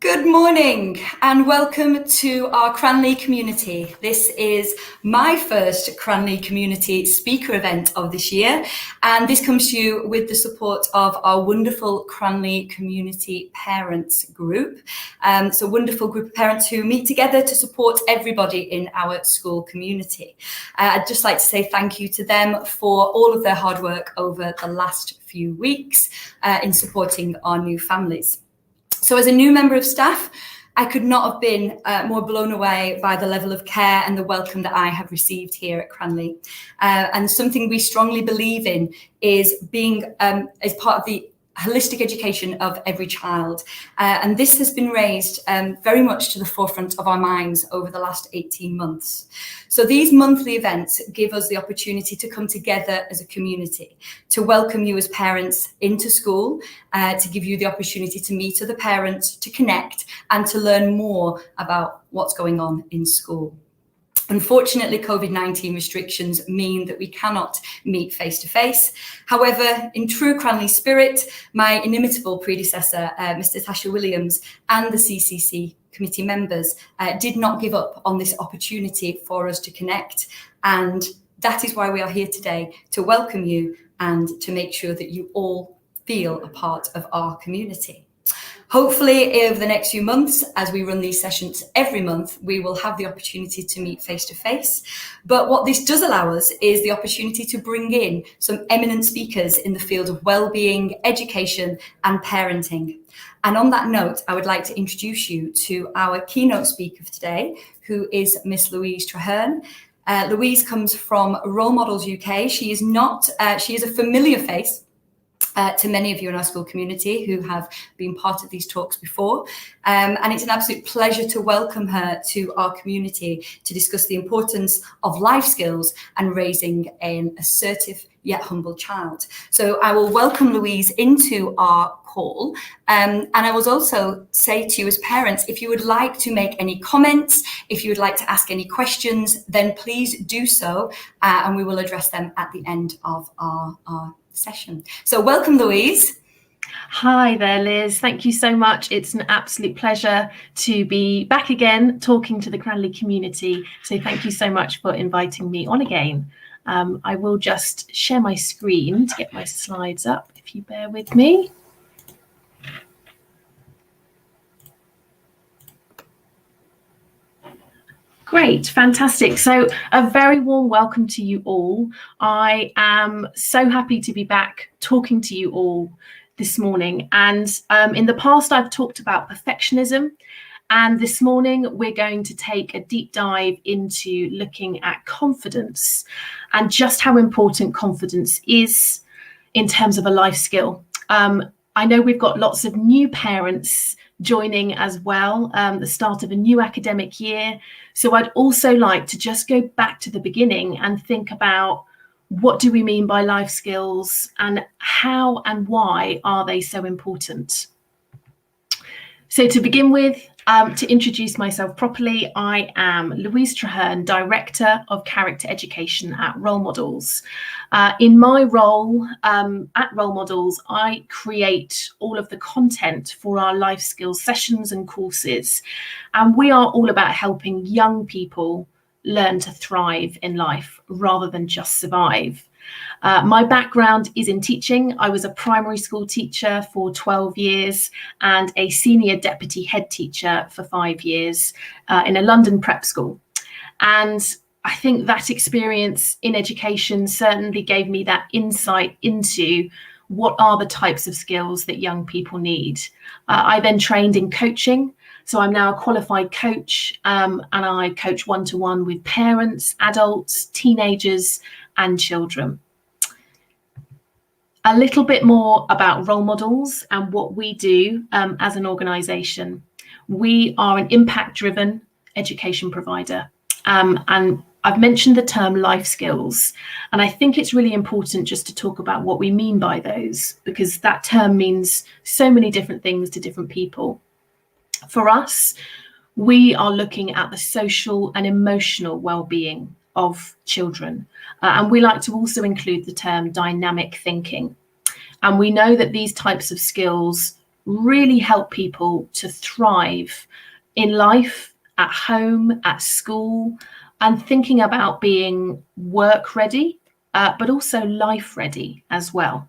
Good morning and welcome to our Cranleigh community. This is my first Cranleigh community speaker event of this year, and this comes to you with the support of our wonderful Cranleigh community parents group. So wonderful group of parents who meet together to support everybody in our school community. I'd just like to say thank you to them for all of their hard work over the last few weeks in supporting our new families. So as a new member of staff, I could not have been more blown away by the level of care and the welcome that I have received here at Cranleigh. And something we strongly believe in is being as part of the holistic education of every child. And this has been raised very much to the forefront of our minds over the last 18 months. So these monthly events give us the opportunity to come together as a community, to welcome you as parents into school, to give you the opportunity to meet other parents, to connect and to learn more about what's going on in school. Unfortunately, COVID-19 restrictions mean that we cannot meet face-to-face. However, in true Cranleigh spirit, my inimitable predecessor, Mr. Tasha Williams, and the CCC committee members did not give up on this opportunity for us to connect. And that is why we are here today, to welcome you and to make sure that you all feel a part of our community. Hopefully, over the next few months, as we run these sessions every month, we will have the opportunity to meet face-to-face. But what this does allow us is the opportunity to bring in some eminent speakers in the field of well-being, education and parenting. And on that note, I would like to introduce you to our keynote speaker for today, who is Miss Louise Traherne. Louise comes from Role Models UK. She is a familiar face to many of you in our school community who have been part of these talks before. And it's an absolute pleasure to welcome her to our community to discuss the importance of life skills and raising an assertive yet humble child. So I will welcome Louise into our call. And I will also say to you as parents, if you would like to make any comments, if you would like to ask any questions, then please do so. And we will address them at the end of our session. So welcome, Louise. Hi there, Liz. Thank you so much. It's an absolute pleasure to be back again talking to the Cranleigh community. So thank you so much for inviting me on again. I will just share my screen to get my slides up, if you bear with me. Great, fantastic. So a very warm welcome to you all. I am so happy to be back talking to you all this morning. And in the past, I've talked about perfectionism. And this morning, we're going to take a deep dive into looking at confidence and just how important confidence is in terms of a life skill. I know we've got lots of new parents joining as well, the start of a new academic year. So I'd also like to just go back to the beginning and think about what do we mean by life skills and how and why are they so important? So to begin with, to introduce myself properly, I am Louise Traherne, Director of Character Education at Role Models. In my role at Role Models, I create all of the content for our life skills sessions and courses. And we are all about helping young people learn to thrive in life rather than just survive. My background is in teaching. I was a primary school teacher for 12 years and a senior deputy head teacher for 5 years in a London prep school. And I think that experience in education certainly gave me that insight into what are the types of skills that young people need. I then trained in coaching. So I'm now a qualified coach and I coach one-to-one with parents, adults, teenagers and children. A little bit more about Role Models and what we do as an organisation. We are an impact-driven education provider. And I've mentioned the term life skills, and I think it's really important just to talk about what we mean by those, because that term means so many different things to different people. For us, we are looking at the social and emotional well-being of children. And we like to also include the term dynamic thinking. And we know that these types of skills really help people to thrive in life, at home, at school, and thinking about being work ready, but also life ready as well.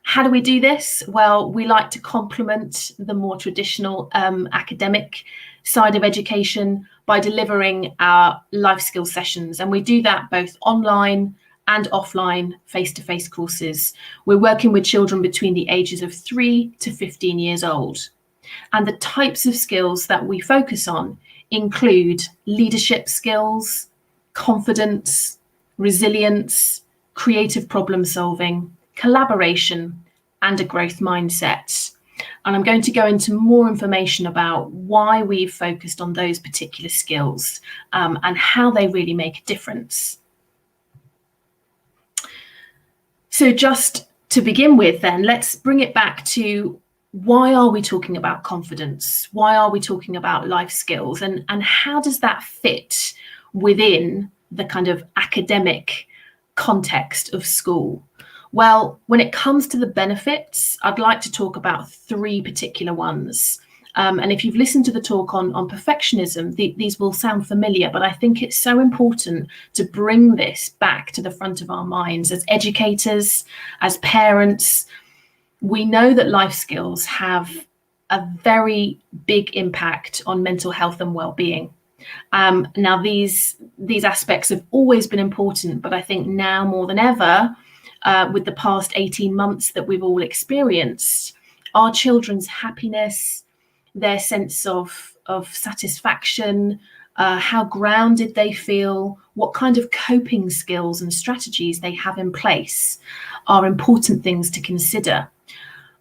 How do we do this? Well, we like to complement the more traditional academic side of education by delivering our life skills sessions. And we do that both online and offline face-to-face courses. We're working with children between the ages of 3 to 15 years old. And the types of skills that we focus on include leadership skills, confidence, resilience, creative problem solving, collaboration, and a growth mindset. And I'm going to go into more information about why we've focused on those particular skills and how they really make a difference. So just to begin with then, let's bring it back to why are we talking about confidence? Why are we talking about life skills? And how does that fit within the kind of academic context of school? Well, when it comes to the benefits, I'd like to talk about 3 particular ones. And if you've listened to the talk on perfectionism, these will sound familiar, but I think it's so important to bring this back to the front of our minds as educators, as parents. We know that life skills have a very big impact on mental health and well-being. Now, these aspects have always been important, but I think now more than ever, with the past 18 months that we've all experienced, our children's happiness, their sense of satisfaction, how grounded they feel, what kind of coping skills and strategies they have in place are important things to consider.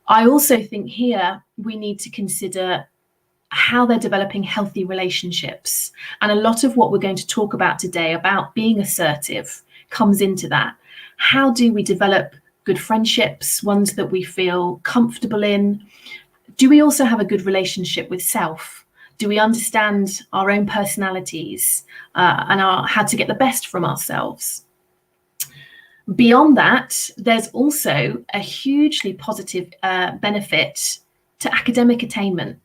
I also think here we need to consider how they're developing healthy relationships. And a lot of what we're going to talk about today about being assertive comes into that. How do we develop good friendships, ones that we feel comfortable in? Do we also have a good relationship with self? Do we understand our own personalities and how to get the best from ourselves? Beyond that, there's also a hugely positive benefit to academic attainment.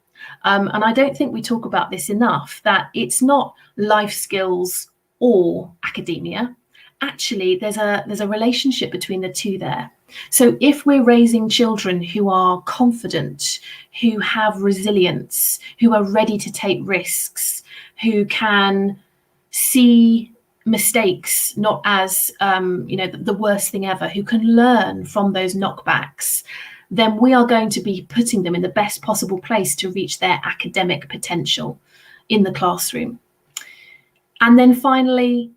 And I don't think we talk about this enough, that it's not life skills or academia. Actually, there's a relationship between the two there. So if we're raising children who are confident, who have resilience, who are ready to take risks, who can see mistakes not as the worst thing ever, who can learn from those knockbacks, then we are going to be putting them in the best possible place to reach their academic potential in the classroom. And then finally,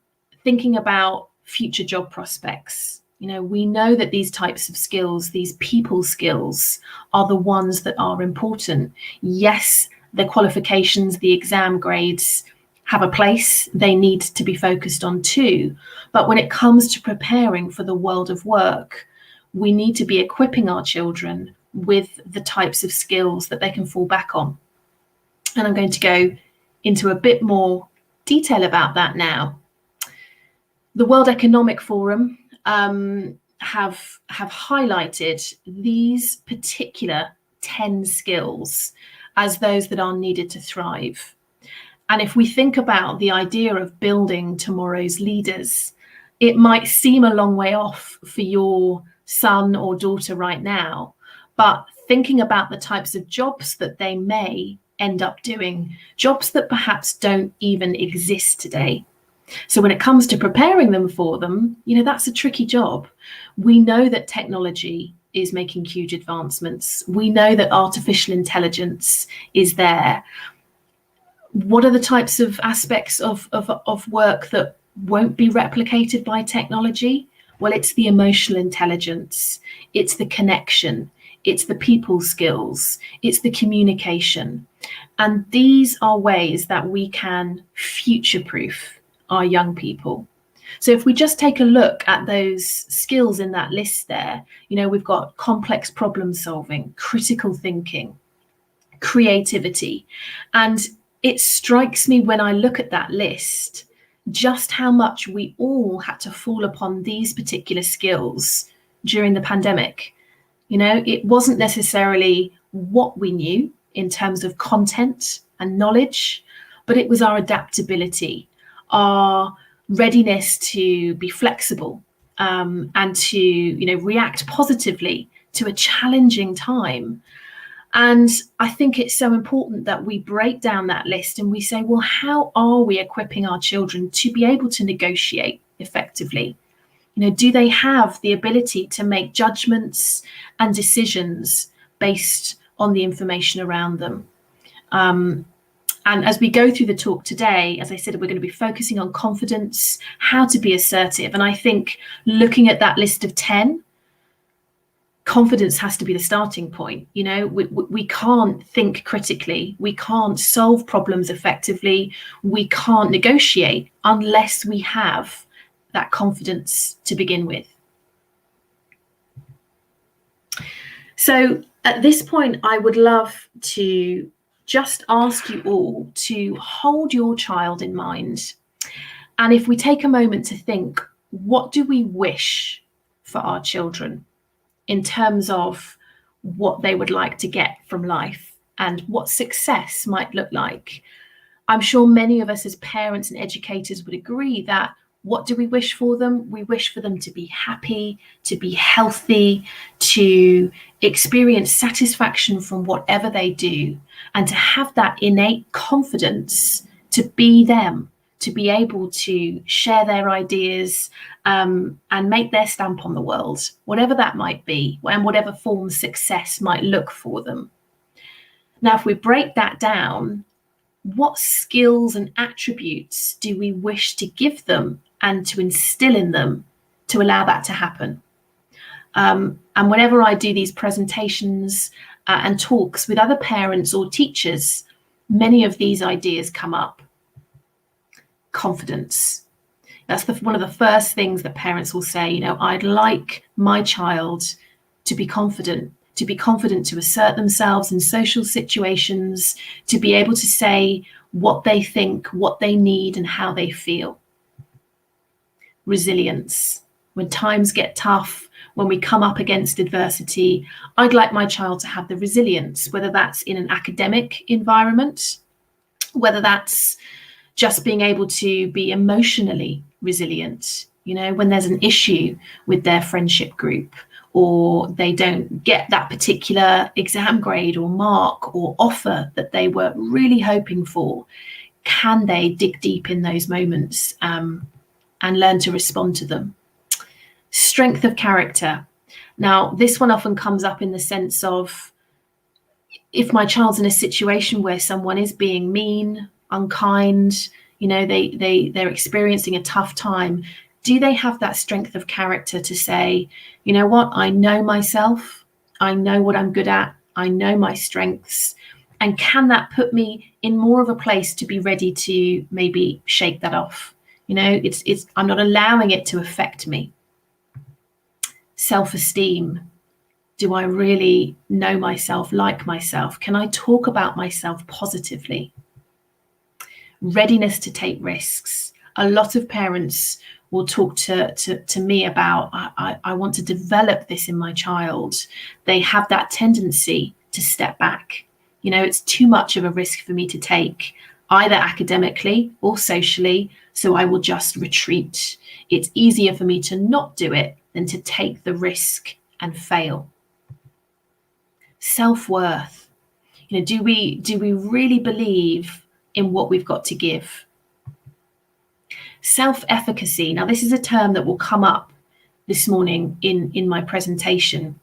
thinking about future job prospects. We know that these types of skills, these people skills, are the ones that are important. Yes, the qualifications, the exam grades have a place. They need to be focused on too. But when it comes to preparing for the world of work, we need to be equipping our children with the types of skills that they can fall back on. And I'm going to go into a bit more detail about that now. The World Economic Forum have highlighted these particular 10 skills as those that are needed to thrive. And if we think about the idea of building tomorrow's leaders, it might seem a long way off for your son or daughter right now, but thinking about the types of jobs that they may end up doing, jobs that perhaps don't even exist today. So when it comes to preparing them for them, that's a tricky job. We know that technology is making huge advancements. We know that artificial intelligence is there. What are the types of aspects of work that won't be replicated by technology? Well, it's the emotional intelligence, it's the connection, it's the people skills, it's the communication. And these are ways that we can future-proof our young people. So if we just take a look at those skills in that list there, we've got complex problem solving, critical thinking, creativity. And it strikes me when I look at that list, just how much we all had to fall upon these particular skills during the pandemic. It wasn't necessarily what we knew in terms of content and knowledge, but it was our adaptability, our readiness to be flexible, and to react positively to a challenging time. And I think it's so important that we break down that list and we say, well, how are we equipping our children to be able to negotiate effectively? Do they have the ability to make judgments and decisions based on the information around them? And as we go through the talk today, as I said, we're going to be focusing on confidence, how to be assertive. And I think looking at that list of 10, confidence has to be the starting point. We can't think critically. We can't solve problems effectively. We can't negotiate unless we have that confidence to begin with. So at this point, I would love to just ask you all to hold your child in mind. And if we take a moment to think, what do we wish for our children in terms of what they would like to get from life and what success might look like? I'm sure many of us as parents and educators would agree that what do we wish for them? We wish for them to be happy, to be healthy, to experience satisfaction from whatever they do, and to have that innate confidence to be them, to be able to share their ideas, and make their stamp on the world, whatever that might be, and whatever form success might look for them. Now, if we break that down, what skills and attributes do we wish to give them and to instill in them to allow that to happen? And whenever I do these presentations and talks with other parents or teachers, many of these ideas come up. Confidence. That's one of the first things that parents will say, I'd like my child to be confident to assert themselves in social situations, to be able to say what they think, what they need, and how they feel. Resilience. When times get tough, when we come up against adversity, I'd like my child to have the resilience, whether that's in an academic environment, whether that's just being able to be emotionally resilient, when there's an issue with their friendship group, or they don't get that particular exam grade or mark or offer that they were really hoping for. Can they dig deep in those moments and learn to respond to them? Strength of character. Now, this one often comes up in the sense of, if my child's in a situation where someone is being mean, unkind, they're experiencing a tough time, do they have that strength of character to say, you know what, I know myself, I know what I'm good at, I know my strengths, and can that put me in more of a place to be ready to maybe shake that off? I'm not allowing it to affect me. Self-esteem. Do I really know myself, like myself? Can I talk about myself positively? Readiness to take risks. A lot of parents will talk to me about, I want to develop this in my child. They have that tendency to step back. It's too much of a risk for me to take, either academically or socially, so I will just retreat. It's easier for me to not do it than to take the risk and fail. Self-worth. Do we really believe in what we've got to give? Self-efficacy. Now, this is a term that will come up this morning in my presentation.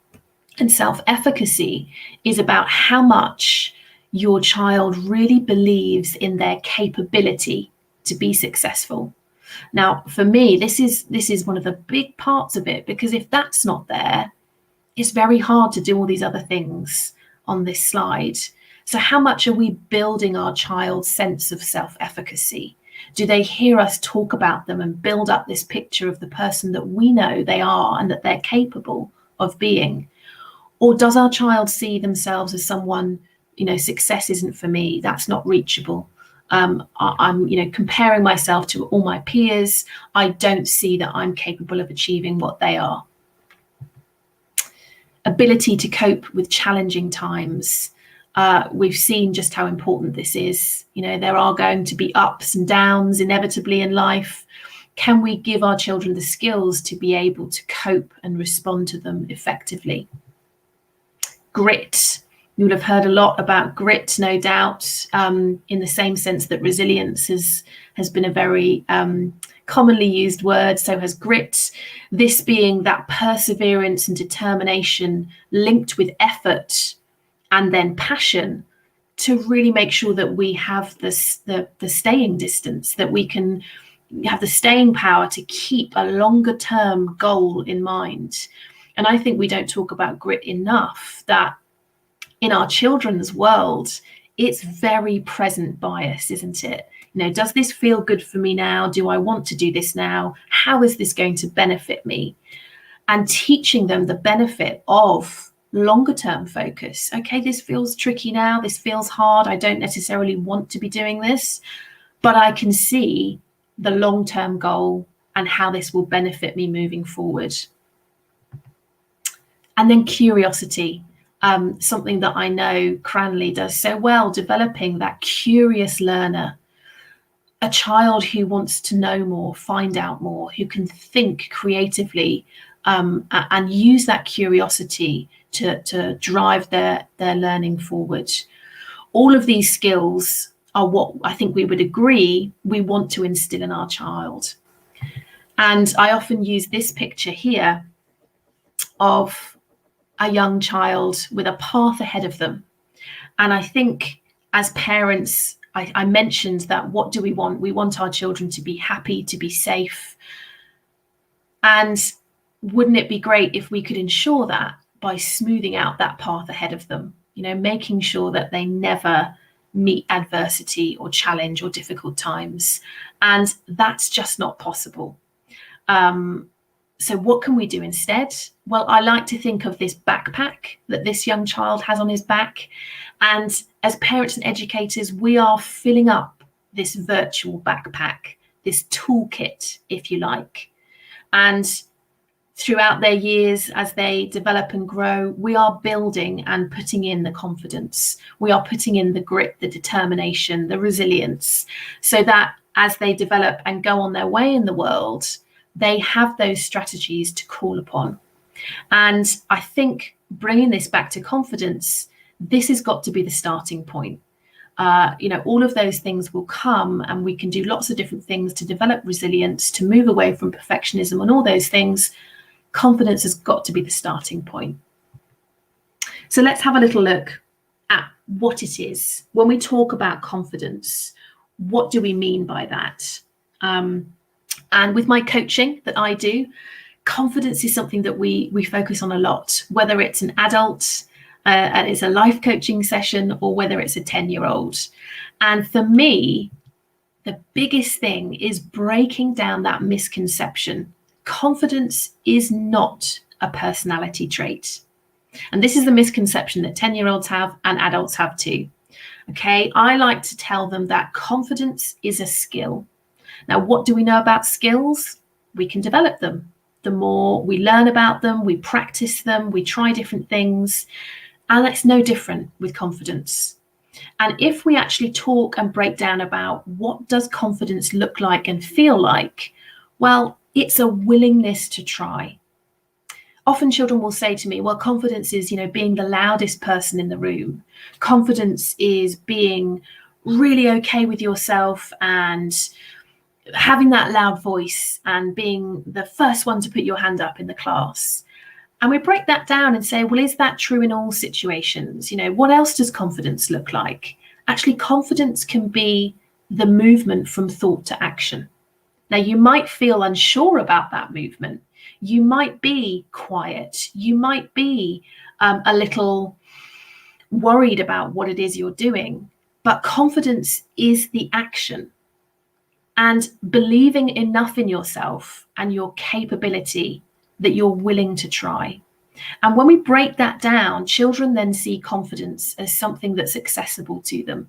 And self-efficacy is about how much your child really believes in their capability to be successful. Now, for me, this is one of the big parts of it, because if that's not there, it's very hard to do all these other things on this slide. So how much are we building our child's sense of self-efficacy? Do they hear us talk about them and build up this picture of the person that we know they are and that they're capable of being? Or does our child see themselves as someone, success isn't for me, that's not reachable. I'm comparing myself to all my peers. I don't see that I'm capable of achieving what they are. ability to cope with challenging times. We've seen just how important this is. There are going to be ups and downs inevitably in life. Can we give our children the skills to be able to cope and respond to them effectively? Grit. You would have heard a lot about grit, no doubt, in the same sense that resilience has been a very commonly used word. So has grit. This being that perseverance and determination linked with effort and then passion to really make sure that we have the staying distance, that we can have the staying power to keep a longer term goal in mind. And I think we don't talk about grit enough, that in our children's world, it's very present bias, isn't it? Does this feel good for me now? Do I want to do this now? How is this going to benefit me? And teaching them the benefit of longer term focus. Okay, this feels tricky now. This feels hard. I don't necessarily want to be doing this, but I can see the long term goal and how this will benefit me moving forward. And then curiosity. Something that I know Cranleigh does so well, developing that curious learner, a child who wants to know more, find out more, who can think creatively and use that curiosity to drive their learning forward. All of these skills are what I think we would agree we want to instill in our child. And I often use this picture here of a young child with a path ahead of them. And I think as parents, I mentioned that what do we want? We want our children to be happy, to be safe. And wouldn't it be great if we could ensure that by smoothing out that path ahead of them, making sure that they never meet adversity or challenge or difficult times. And that's just not possible. So what can we do instead? Well, I like to think of this backpack that this young child has on his back. And as parents and educators, we are filling up this virtual backpack, this toolkit, if you like. And throughout their years, as they develop and grow, we are building and putting in the confidence. We are putting in the grit, the determination, the resilience, so that as they develop and go on their way in the world, they have those strategies to call upon. And I think bringing this back to confidence, this has got to be the starting point. All of those things will come, and we can do lots of different things to develop resilience, to move away from perfectionism and all those things. Confidence has got to be the starting point. So let's have a little look at what it is. When we talk about confidence, what do we mean by that? And with my coaching that I do, confidence is something that we focus on a lot, whether it's an adult and it's a life coaching session, or whether it's a 10-year-old. And for me, the biggest thing is breaking down that misconception. Confidence is not a personality trait. And this is the misconception that 10-year-olds have and adults have too. Okay, I like to tell them that confidence is a skill. Now, what do we know about skills? We can develop them. The more we learn about them, we practice them, we try different things. And that's no different with confidence. And if we actually talk and break down about what does confidence look like and feel like, well, it's a willingness to try. Often children will say to me, well, confidence is, being the loudest person in the room. Confidence is being really okay with yourself and having that loud voice and being the first one to put your hand up in the class. And we break that down and say, well, is that true in all situations? What else does confidence look like? Actually, confidence can be the movement from thought to action. Now, you might feel unsure about that movement. You might be quiet. You might be a little worried about what it is you're doing. But confidence is the action. And believing enough in yourself and your capability that you're willing to try. And when we break that down, children then see confidence as something that's accessible to them.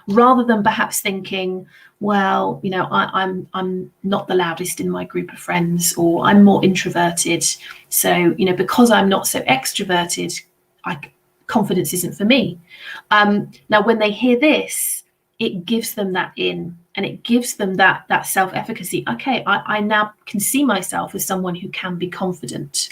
rather than perhaps thinking, well, I'm not the loudest in my group of friends, or I'm more introverted. So, because I'm not so extroverted, confidence isn't for me. Now, when they hear this, it gives them that in, and it gives them that self-efficacy. Okay, I now can see myself as someone who can be confident.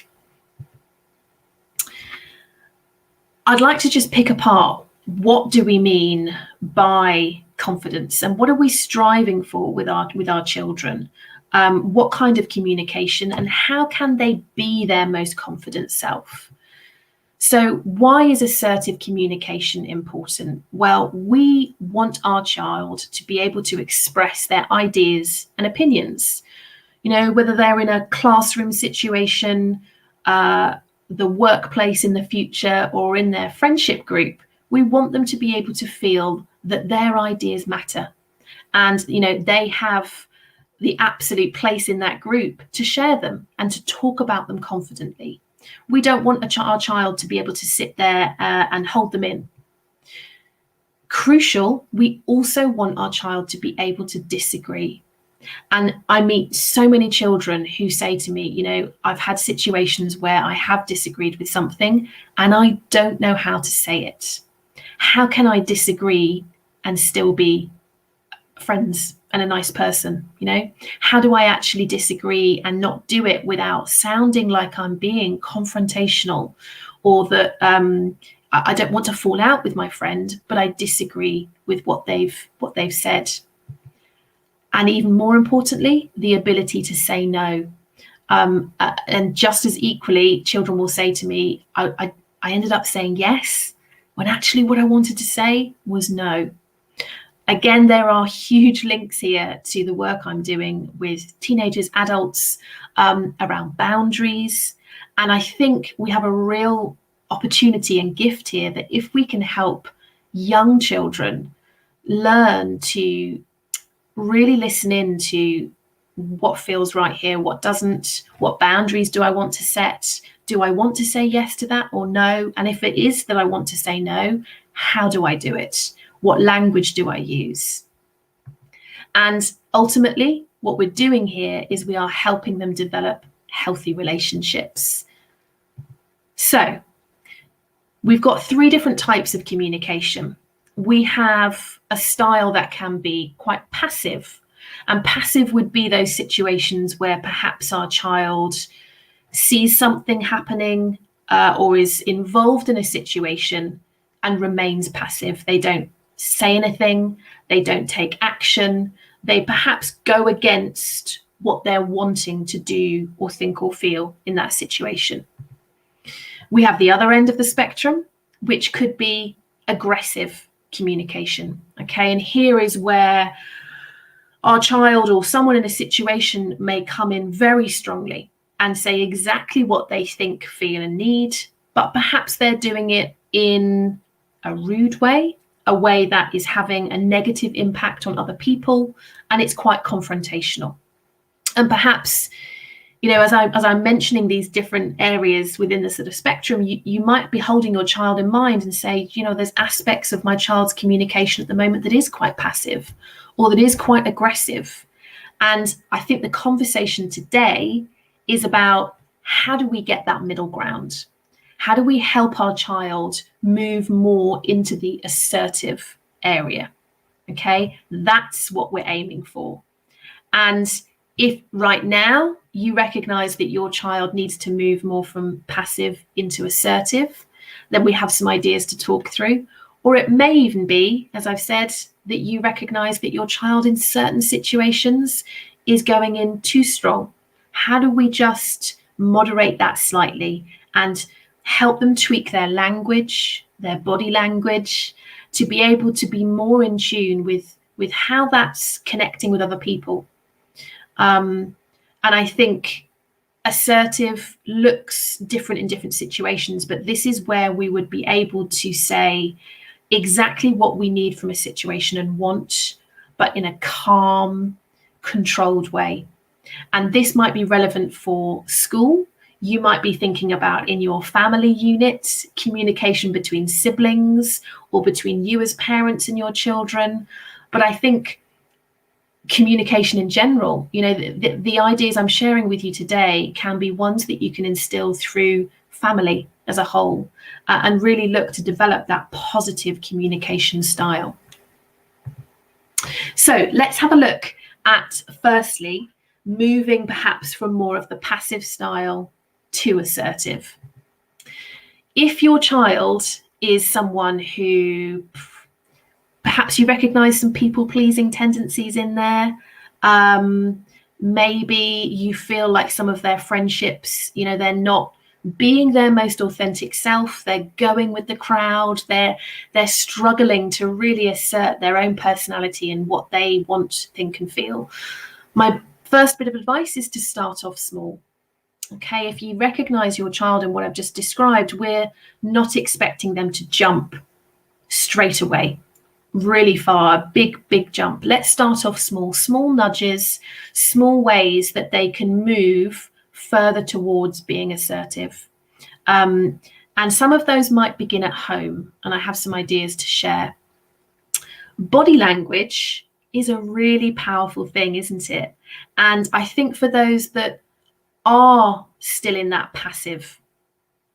I'd like to just pick apart, what do we mean by confidence, and what are we striving for with our children? What kind of communication, and how can they be their most confident self? So why is assertive communication important? Well, we want our child to be able to express their ideas and opinions, whether they're in a classroom situation, the workplace in the future, or in their friendship group. We want them to be able to feel that their ideas matter, and they have the absolute place in that group to share them and to talk about them confidently. We don't want our child to be able to sit there and hold them in. Crucial, we also want our child to be able to disagree. And I meet so many children who say to me, I've had situations where I have disagreed with something and I don't know how to say it. How can I disagree and still be friends and a nice person? How do I actually disagree and not do it without sounding like I'm being confrontational, or that I don't want to fall out with my friend, but I disagree with what they've said? And even more importantly, the ability to say no. And just as equally, children will say to me, I ended up saying yes, when actually what I wanted to say was no. Again, there are huge links here to the work I'm doing with teenagers, adults, around boundaries. And I think we have a real opportunity and gift here, that if we can help young children learn to really listen in to what feels right here, what doesn't, what boundaries do I want to set? Do I want to say yes to that or no? And if it is that I want to say no, how do I do it? What language do I use? And ultimately, what we're doing here is we are helping them develop healthy relationships. So we've got 3 different types of communication. We have a style that can be quite passive. And passive would be those situations where perhaps our child sees something happening or is involved in a situation and remains passive. They don't say anything, they don't take action, they perhaps go against what they're wanting to do or think or feel in that situation. We have the other end of the spectrum, which could be aggressive communication. Okay, and here is where our child or someone in a situation may come in very strongly and say exactly what they think, feel, and need, but perhaps they're doing it in a rude way, a way that is having a negative impact on other people, and it's quite confrontational. And perhaps, as I'm mentioning these different areas within the sort of spectrum, you might be holding your child in mind and say, there's aspects of my child's communication at the moment that is quite passive, or that is quite aggressive. And I think the conversation today is about, how do we get that middle ground? How do we help our child move more into the assertive area? Okay, that's what we're aiming for. And if right now you recognize that your child needs to move more from passive into assertive, then we have some ideas to talk through. Or it may even be, as I've said, that you recognize that your child in certain situations is going in too strong. How do we just moderate that slightly and help them tweak their language, their body language, to be able to be more in tune with how that's connecting with other people? And I think assertive looks different in different situations, but this is where we would be able to say exactly what we need from a situation and want, but in a calm, controlled way. And this might be relevant for school. You might be thinking about in your family unit, communication between siblings or between you as parents and your children. But I think communication in general, the ideas I'm sharing with you today can be ones that you can instill through family as a whole, and really look to develop that positive communication style. So let's have a look at, firstly, moving perhaps from more of the passive style to assertive. If your child is someone who perhaps you recognize some people-pleasing tendencies in there, maybe you feel like some of their friendships, they're not being their most authentic self, they're going with the crowd, they're struggling to really assert their own personality and what they want, think and feel. My first bit of advice is to start off small. Okay, if you recognize your child in what I've just described, we're not expecting them to jump straight away really far, big jump. Let's start off small nudges, small ways that they can move further towards being assertive. And some of those might begin at home, and I have some ideas to share. Body language is a really powerful thing, isn't it? And I think for those that are still in that passive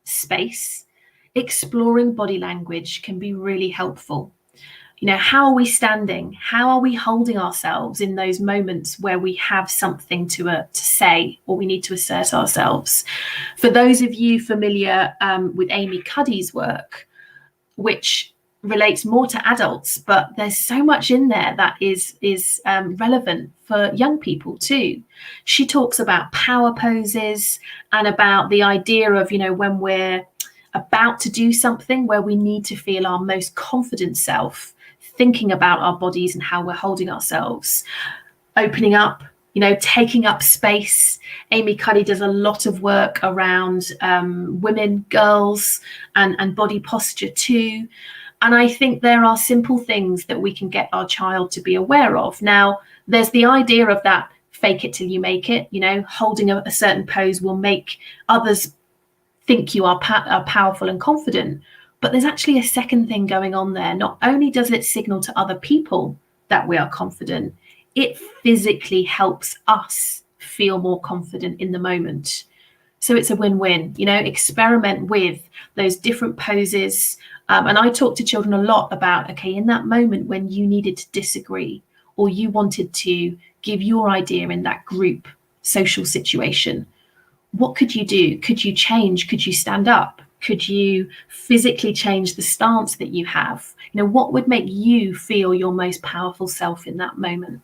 space, exploring body language can be really helpful. How are we standing? How are we holding ourselves in those moments where we have something to say or we need to assert ourselves? For those of you familiar with Amy Cuddy's work, which relates more to adults, but there's so much in there that is relevant for young people too. She talks about power poses and about the idea of, when we're about to do something where we need to feel our most confident self, thinking about our bodies and how we're holding ourselves, opening up, taking up space. Amy Cuddy does a lot of work around women, girls, and body posture too. And I think there are simple things that we can get our child to be aware of. Now, there's the idea of that fake it till you make it, holding a certain pose will make others think you are powerful and confident. But there's actually a second thing going on there. Not only does it signal to other people that we are confident, it physically helps us feel more confident in the moment. So it's a win-win, experiment with those different poses. And I talk to children a lot about, okay, in that moment when you needed to disagree or you wanted to give your idea in that group social situation, what could you do? Could you change? Could you stand up? Could you physically change the stance that you have? What would make you feel your most powerful self in that moment?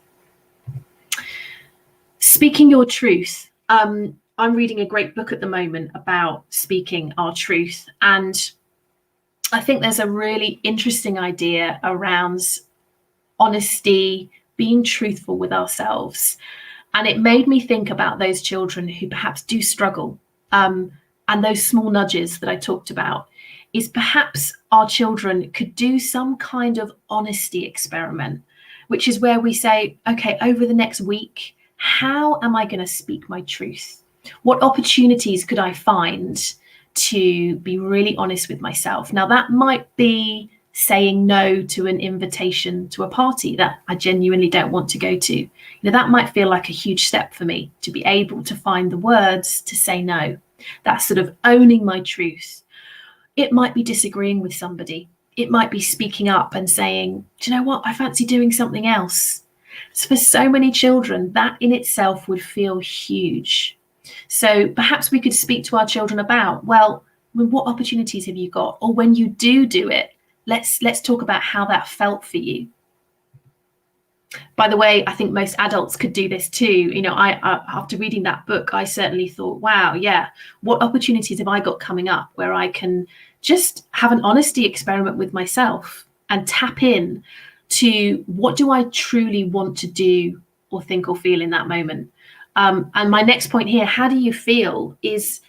Speaking your truth. I'm reading a great book at the moment about speaking our truth. And I think there's a really interesting idea around honesty, being truthful with ourselves. And it made me think about those children who perhaps do struggle. And those small nudges that I talked about is perhaps our children could do some kind of honesty experiment, which is where we say, okay, over the next week, how am I going to speak my truth? What opportunities could I find to be really honest with myself? Now, that might be saying no to an invitation to a party that I genuinely don't want to go to. That might feel like a huge step for me to be able to find the words to say no. That's sort of owning my truth. It might be disagreeing with somebody. It might be speaking up and saying, do you know what? I fancy doing something else. So for so many children, that in itself would feel huge. So perhaps we could speak to our children about, well, what opportunities have you got? Or when you do it, let's talk about how that felt for you. By the way, I think most adults could do this too. I after reading that book, I certainly thought, wow, yeah, what opportunities have I got coming up where I can just have an honesty experiment with myself and tap in to what do I truly want to do or think or feel in that moment. And my next point here, how do you feel, is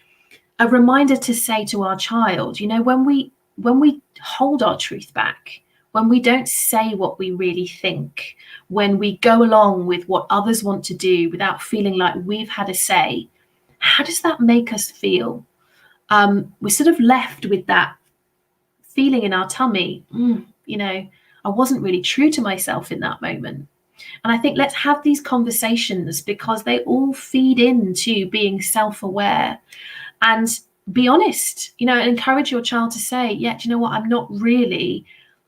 a reminder to say to our child, when we hold our truth back, when we don't say what we really think, when we go along with what others want to do without feeling like we've had a say, how does that make us feel? We're sort of left with that feeling in our tummy, I wasn't really true to myself in that moment. And I think let's have these conversations, because they all feed into being self-aware, and be honest, and encourage your child to say, yeah, do you know what, I'm not really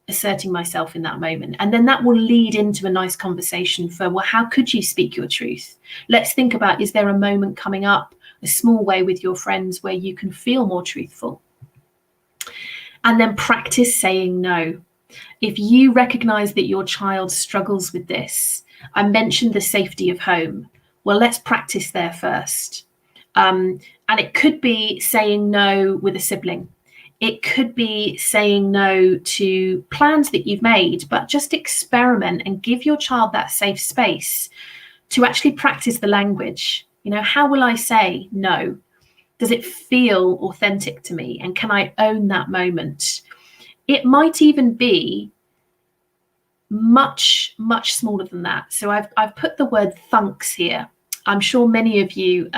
asserting myself in that moment. And then that will lead into a nice conversation for, well, how could you speak your truth? Let's think about, is there a moment coming up, a small way with your friends, where you can feel more truthful? And then practice saying no. If you recognize that your child struggles with this, I mentioned the safety of home. Well, let's practice there first. And it could be saying no with a sibling. It could be saying no to plans that you've made, but just experiment and give your child that safe space to actually practice the language. How will I say no? Does it feel authentic to me? And can I own that moment? It might even be much, much smaller than that. So I've put the word Thunks here. I'm sure many of you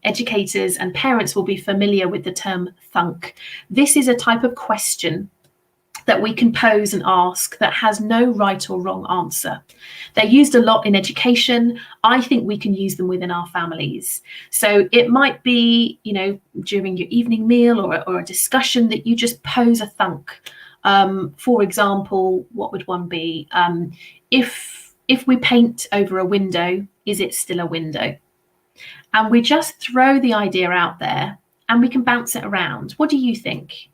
educators and parents will be familiar with the term thunk. This is a type of question that we can pose and ask that has no right or wrong answer. They're used a lot in education. I think we can use them within our families. So it might be, during your evening meal or a discussion, that you just pose a thunk. For example, what would one be? If we paint over a window, is it still a window? And we just throw the idea out there and we can bounce it around. What do you think?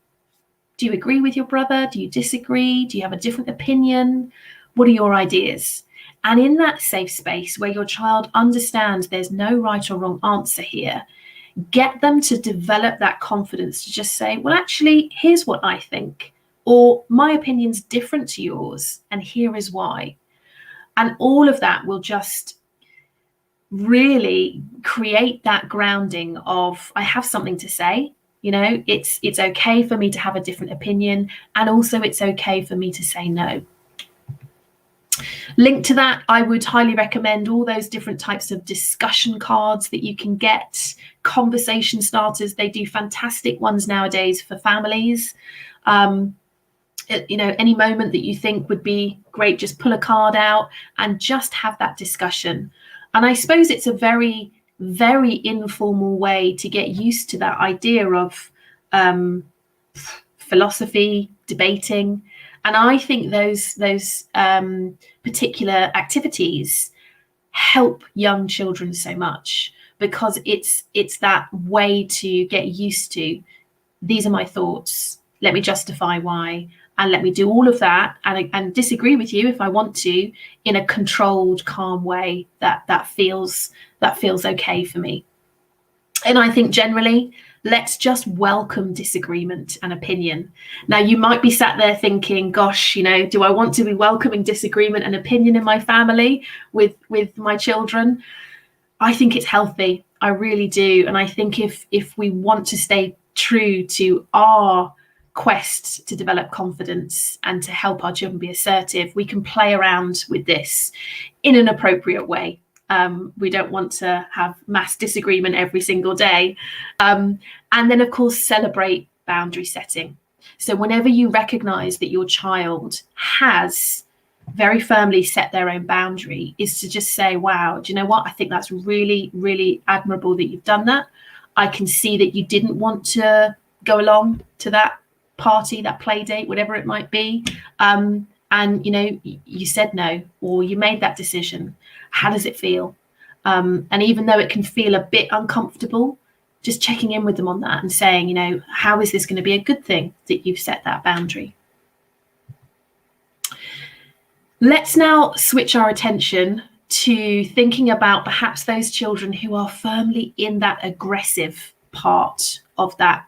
Do you agree with your brother? Do you disagree? Do you have a different opinion? What are your ideas? And in that safe space where your child understands there's no right or wrong answer here, get them to develop that confidence to just say, well, actually, here's what I think, or my opinion's different to yours, and here is why. And all of that will just really create that grounding of, I have something to say. It's okay for me to have a different opinion, and also it's okay for me to say no. Linked to that, I would highly recommend all those different types of discussion cards that you can get, conversation starters. They do fantastic ones nowadays for families. Any moment that you think would be great, just pull a card out and just have that discussion. And I suppose it's a very, very informal way to get used to that idea of philosophy, debating. And I think those particular activities help young children so much, because it's that way to get used to, these are my thoughts, let me justify why, and let me do all of that and disagree with you if I want to, in a controlled, calm way that feels okay for me. And I think generally, let's just welcome disagreement and opinion. Now, you might be sat there thinking, gosh, do I want to be welcoming disagreement and opinion in my family with my children? I think it's healthy. I really do. And I think if we want to stay true to our quest to develop confidence and to help our children be assertive, we can play around with this in an appropriate way. We don't want to have mass disagreement every single day. And then, of course, celebrate boundary setting. So whenever you recognize that your child has very firmly set their own boundary, is to just say, wow, do you know what? I think that's really, really admirable that you've done that. I can see that you didn't want to go along to that party, that play date, whatever it might be. And, you said no, or you made that decision. How does it feel? And even though it can feel a bit uncomfortable, just checking in with them on that and saying, how is this going to be a good thing that you've set that boundary? Let's now switch our attention to thinking about perhaps those children who are firmly in that aggressive part of that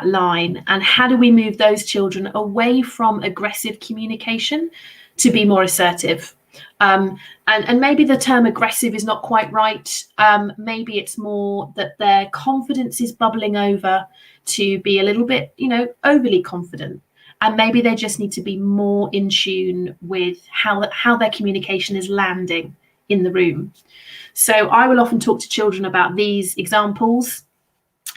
line, and how do we move those children away from aggressive communication to be more assertive? And maybe the term aggressive is not quite right. Maybe it's more that their confidence is bubbling over to be a little bit, overly confident. And maybe they just need to be more in tune with how their communication is landing in the room. So I will often talk to children about these examples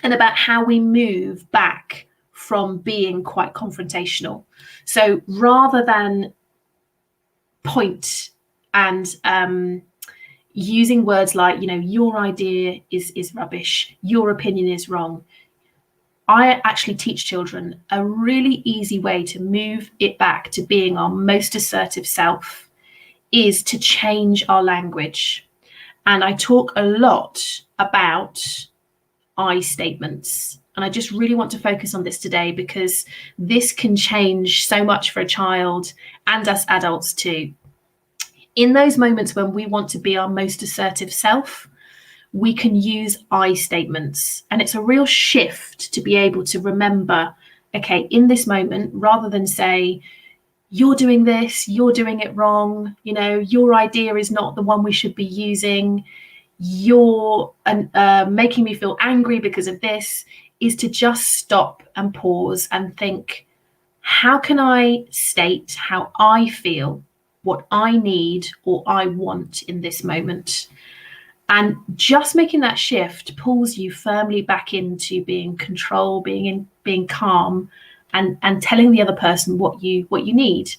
and about how we move back from being quite confrontational. So rather than point and using words like, your idea is rubbish, your opinion is wrong, I actually teach children a really easy way to move it back to being our most assertive self is to change our language. And I talk a lot about I statements. And I just really want to focus on this today because this can change so much for a child and us adults too. In those moments when we want to be our most assertive self, we can use I statements. And it's a real shift to be able to remember, okay, in this moment, rather than say, you're doing this, you're doing it wrong, your idea is not the one we should be using, you're making me feel angry because of this, is to just stop and pause and think, how can I state how I feel, what I need or I want in this moment? And just making that shift pulls you firmly back into being control, being calm, and telling the other person what you need.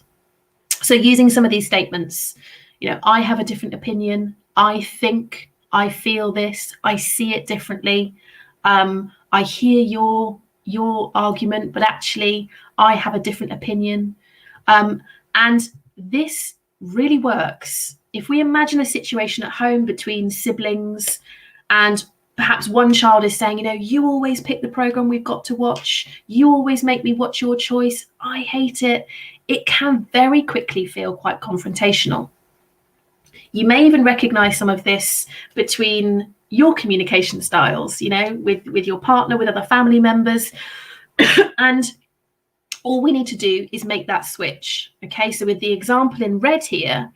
So using some of these statements, I have a different opinion. I think, I feel this. I see it differently. I hear your argument, but actually I have a different opinion. And this really works. If we imagine a situation at home between siblings and perhaps one child is saying, you always pick the program we've got to watch. You always make me watch your choice. I hate it. It can very quickly feel quite confrontational. You may even recognize some of this between your communication styles, with your partner, with other family members. And all we need to do is make that switch. Okay, so with the example in red here,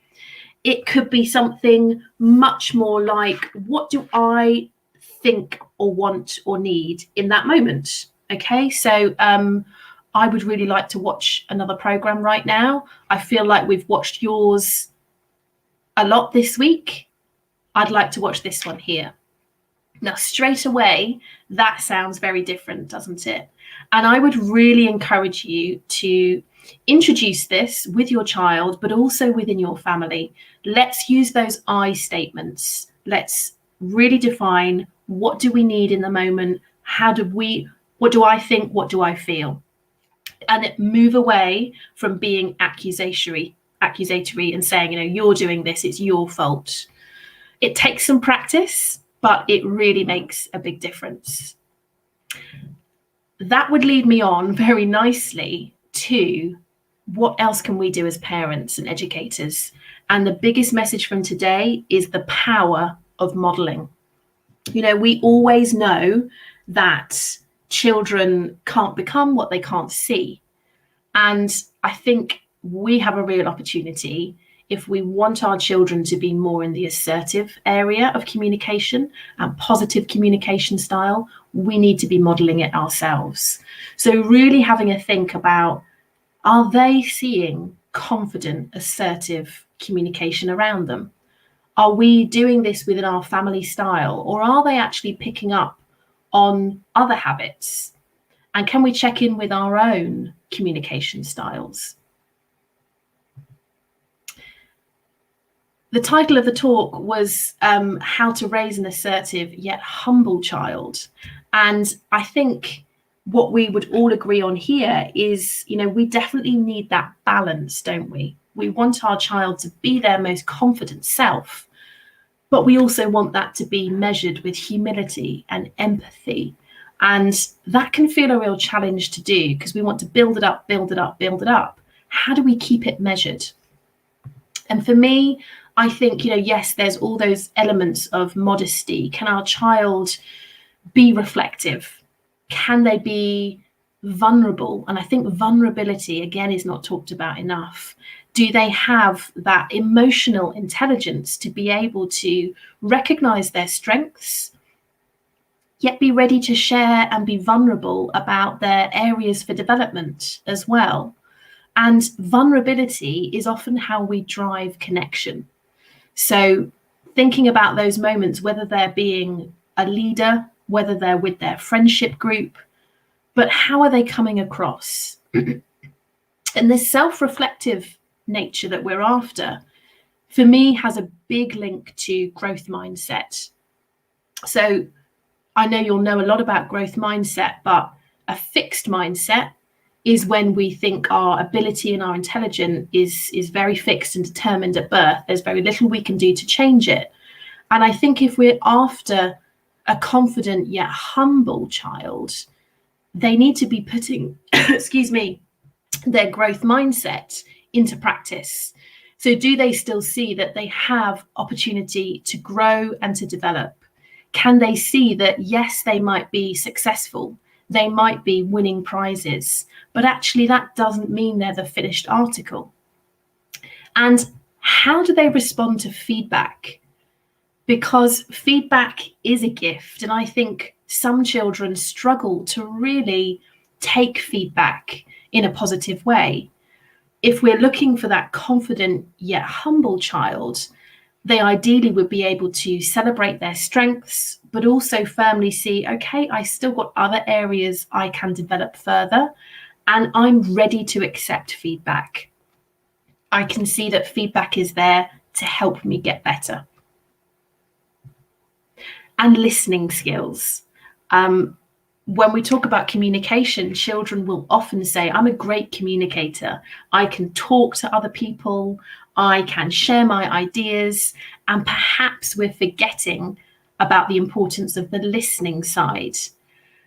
it could be something much more like, what do I think or want or need in that moment? Okay, so I would really like to watch another program right now. I feel like we've watched yours a lot this week. I'd like to watch this one here. Now, straight away, that sounds very different, doesn't it? And I would really encourage you to introduce this with your child, but also within your family. Let's use those I statements. Let's really define, what do we need in the moment? What do I think? What do I feel? And move away from being accusatory and saying, you're doing this, it's your fault. It takes some practice, but it really makes a big difference. That would lead me on very nicely to what else can we do as parents and educators? And the biggest message from today is the power of modeling. We always know that children can't become what they can't see. And I think we have a real opportunity, if we want our children to be more in the assertive area of communication and positive communication style, we need to be modeling it ourselves. So really having a think about, are they seeing confident, assertive communication around them? Are we doing this within our family style, or are they actually picking up on other habits? And can we check in with our own communication styles? The title of the talk was how to raise an assertive yet humble child. And I think what we would all agree on here is, we definitely need that balance, don't we? We want our child to be their most confident self, but we also want that to be measured with humility and empathy. And that can feel a real challenge to do, because we want to build it up, build it up, build it up. How do we keep it measured? And for me, I think, yes, there's all those elements of modesty. Can our child be reflective? Can they be vulnerable? And I think vulnerability, again, is not talked about enough. Do they have that emotional intelligence to be able to recognize their strengths, yet be ready to share and be vulnerable about their areas for development as well? And vulnerability is often how we drive connection. So thinking about those moments, whether they're being a leader, whether they're with their friendship group, but how are they coming across? And this self-reflective nature that we're after, for me, has a big link to growth mindset. So I know you'll know a lot about growth mindset, but a fixed mindset is when we think our ability and our intelligence is very fixed and determined at birth. There's very little we can do to change it. And I think if we're after a confident yet humble child, they need to be putting, excuse me, their growth mindset into practice. So do they still see that they have opportunity to grow and to develop? Can they see that, yes, they might be successful, they might be winning prizes, but actually that doesn't mean they're the finished article? And how do they respond to feedback? Because feedback is a gift, and I think some children struggle to really take feedback in a positive way. If we're looking for that confident yet humble child, they ideally would be able to celebrate their strengths, but also firmly see, okay, I still got other areas I can develop further, and I'm ready to accept feedback. I can see that feedback is there to help me get better. And listening skills. When we talk about communication, children will often say, I'm a great communicator. I can talk to other people. I can share my ideas. And perhaps we're forgetting about the importance of the listening side.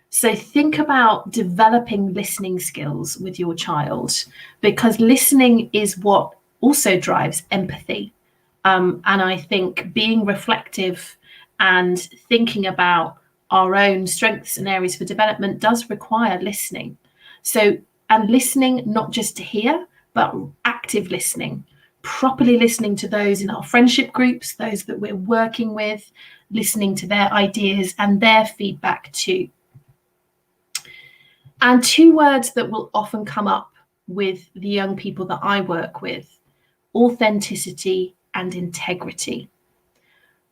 So think about developing listening skills with your child, because listening is what also drives empathy. And I think being reflective and thinking about our own strengths and areas for development does require listening. So, and listening not just to hear, but active listening, properly listening to those in our friendship groups, those that we're working with, listening to their ideas and their feedback too. And two words that will often come up with the young people that I work with: authenticity and integrity.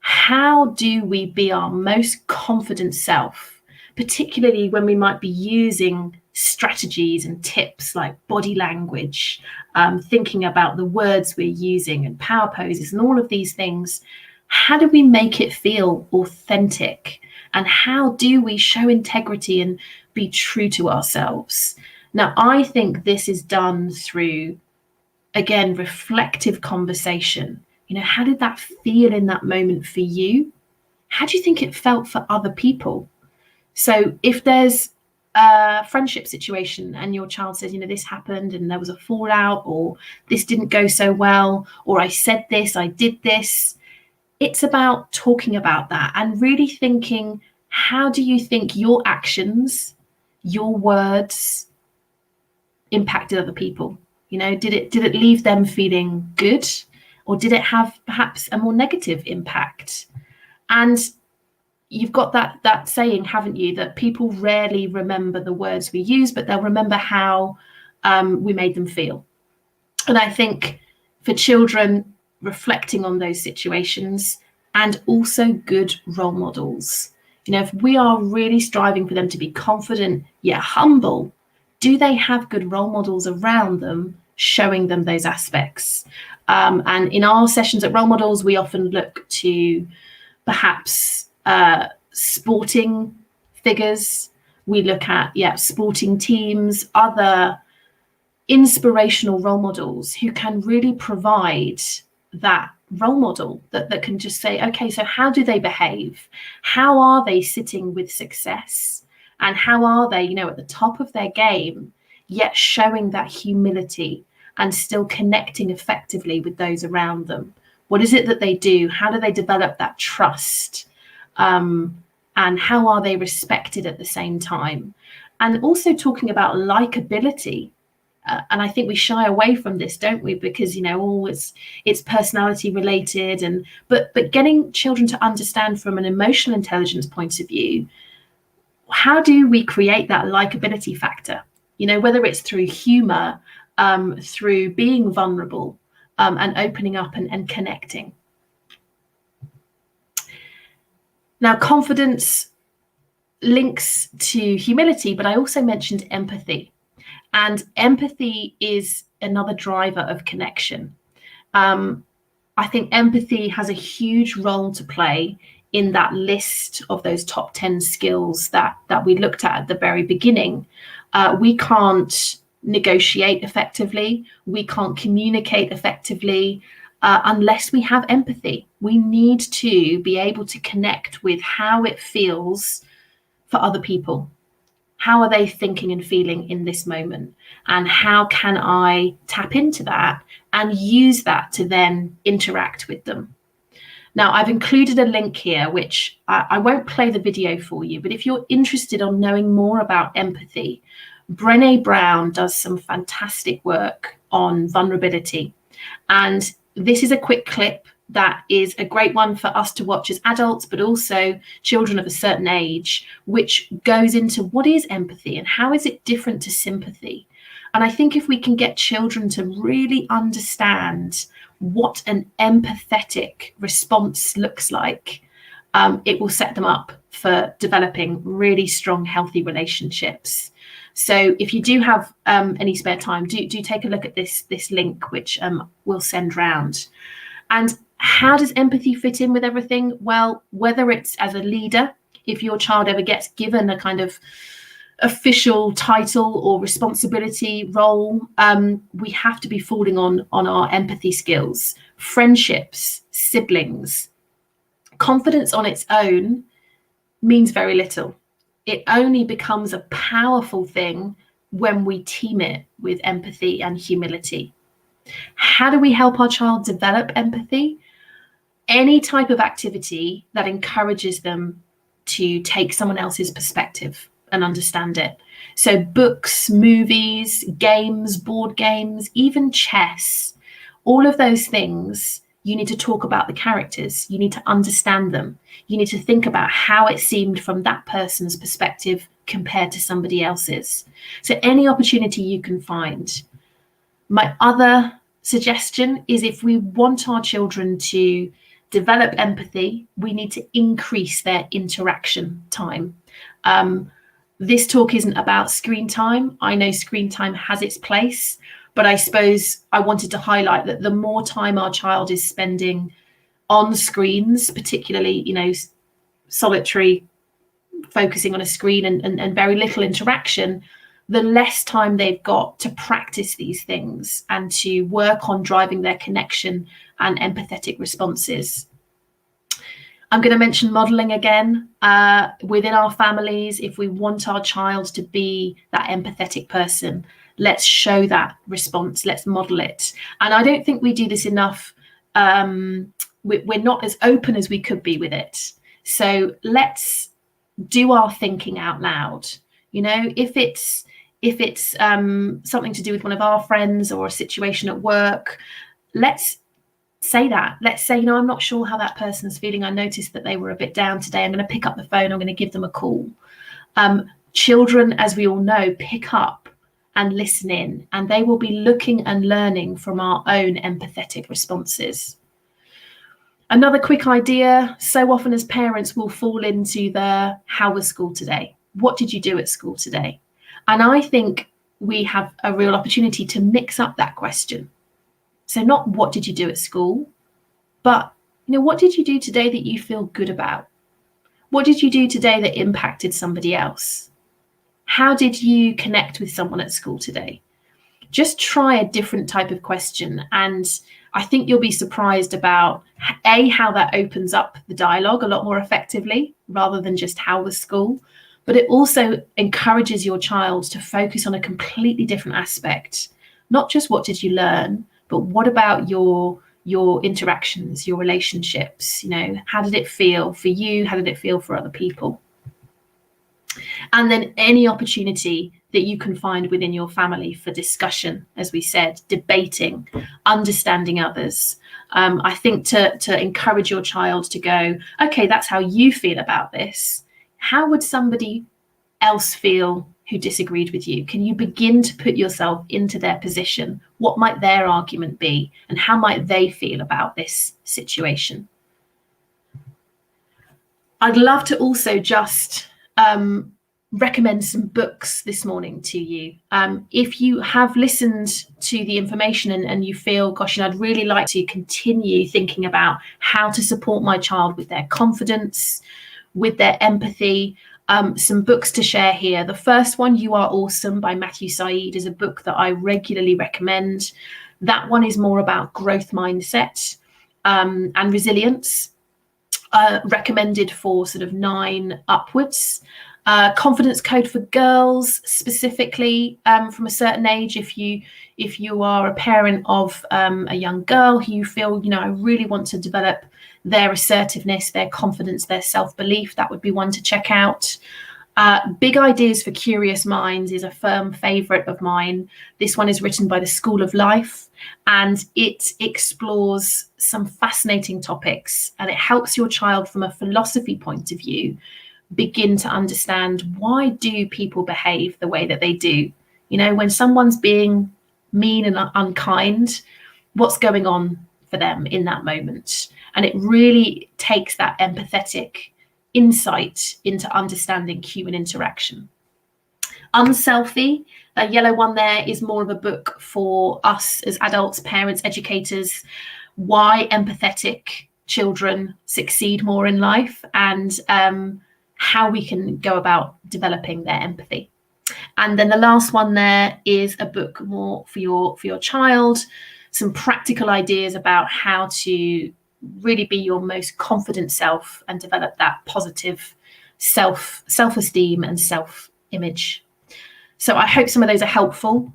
How do we be our most confident self, particularly when we might be using strategies and tips like body language, thinking about the words we're using and power poses and all of these things? How do we make it feel authentic? And how do we show integrity and be true to ourselves? Now, I think this is done through, again, reflective conversation. You know, how did that feel in that moment for you? How do you think it felt for other people? So if there's a friendship situation and your child says, you know, this happened and there was a fallout, or this didn't go so well, or I said this, I did this, it's about talking about that and really thinking, how do you think your actions, your words impacted other people? You know, did it leave them feeling good? Or did it have perhaps a more negative impact? And you've got that saying, haven't you, that people rarely remember the words we use, but they'll remember how we made them feel. And I think for children, reflecting on those situations, and also good role models. You know, if we are really striving for them to be confident yet humble, do they have good role models around them showing them those aspects? And in our sessions at Role Models, we often look to perhaps sporting figures. We look at, sporting teams, other inspirational role models who can really provide that role model that can just say, okay, so how do they behave? How are they sitting with success? And how are they, you know, at the top of their game, yet showing that humility and still connecting effectively with those around them? What is it that they do? How do they develop that trust? And how are they respected at the same time? And also talking about likability. And I think we shy away from this, don't we? Because, you know, it's personality related, but getting children to understand from an emotional intelligence point of view, how do we create that likability factor? You know, whether it's through humor, through being vulnerable, and opening up and connecting. Now, confidence links to humility, but I also mentioned empathy. And empathy is another driver of connection. I think empathy has a huge role to play in that list of those top 10 skills that we looked at the very beginning. We can't negotiate effectively. We can't communicate effectively unless we have empathy. We need to be able to connect with how it feels for other people. How are they thinking and feeling in this moment? And how can I tap into that and use that to then interact with them? Now, I've included a link here, which I won't play the video for you, but if you're interested in knowing more about empathy, Brené Brown does some fantastic work on vulnerability. And this is a quick clip that is a great one for us to watch as adults, but also children of a certain age, which goes into what is empathy and how is it different to sympathy. And I think if we can get children to really understand what an empathetic response looks like, it will set them up for developing really strong, healthy relationships. So if you do have any spare time, do take a look at this link, which we'll send round. And how does empathy fit in with everything? Well, whether it's as a leader, if your child ever gets given a kind of official title or responsibility role, we have to be falling on our empathy skills. Friendships, siblings. Confidence on its own means very little. It only becomes a powerful thing when we team it with empathy and humility. How do we help our child develop empathy? Any type of activity that encourages them to take someone else's perspective and understand it. So books, movies, games, board games, even chess, all of those things, you need to talk about the characters. You need to understand them. You need to think about how it seemed from that person's perspective compared to somebody else's. So any opportunity you can find. My other suggestion is if we want our children to develop empathy, we need to increase their interaction time. This talk isn't about screen time. I know screen time has its place, but I suppose I wanted to highlight that the more time our child is spending on screens, particularly, solitary, focusing on a screen and very little interaction, the less time they've got to practice these things and to work on driving their connection and empathetic responses. I'm going to mention modeling again. Within our families, if we want our child to be that empathetic person, let's show that response, let's model it. And I don't think we do this enough. We're not as open as we could be with it. So let's do our thinking out loud. If it's something to do with one of our friends or a situation at work, let's say that. Let's say, I'm not sure how that person's feeling. I noticed that they were a bit down today. I'm going to pick up the phone. I'm going to give them a call. Children, as we all know, pick up and listen in, and they will be looking and learning from our own empathetic responses. Another quick idea, so often as parents we'll fall into the how was school today? What did you do at school today? And I think we have a real opportunity to mix up that question. So not what did you do at school, but what did you do today that you feel good about? What did you do today that impacted somebody else? How did you connect with someone at school today? Just try a different type of question. And I think you'll be surprised about how that opens up the dialogue a lot more effectively rather than just how was school. But it also encourages your child to focus on a completely different aspect. Not just what did you learn, but what about your interactions, your relationships? How did it feel for you? How did it feel for other people? And then any opportunity that you can find within your family for discussion, as we said, debating, understanding others. I think to encourage your child to go, okay, that's how you feel about this. How would somebody else feel who disagreed with you? Can you begin to put yourself into their position? What might their argument be? And how might they feel about this situation? I'd love to also just recommend some books this morning to you. If you have listened to the information and you feel, gosh, I'd really like to continue thinking about how to support my child with their confidence, with their empathy, some books to share here. The first one, You Are Awesome by Matthew Said, is a book that I regularly recommend. That one is more about growth mindset and resilience, recommended for sort of 9 upwards. Confidence Code for girls, specifically from a certain age. If you are a parent of a young girl who you feel, I really want to develop their assertiveness, their confidence, their self-belief, that would be one to check out. Big Ideas for Curious Minds is a firm favourite of mine. This one is written by the School of Life, and it explores some fascinating topics, and it helps your child from a philosophy point of view begin to understand, why do people behave the way that they do? When someone's being mean and unkind, what's going on for them in that moment? And it really takes that empathetic insight into understanding human interaction. Unselfie, a yellow one there, is more of a book for us as adults, parents, educators, why empathetic children succeed more in life, and how we can go about developing their empathy. And then the last one there is a book more for your child, some practical ideas about how to really be your most confident self and develop that positive self-esteem and self-image. So I hope some of those are helpful.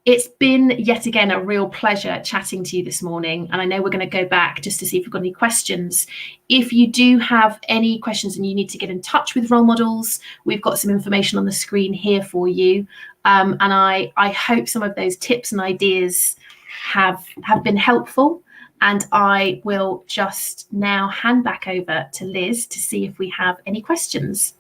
It's been yet again a real pleasure chatting to you this morning, and I know we're going to go back just to see if we've got any questions. If you do have any questions and you need to get in touch with role models, we've got some information on the screen here for you, and I hope some of those tips and ideas have been helpful. And I will just now hand back over to Liz to see if we have any questions.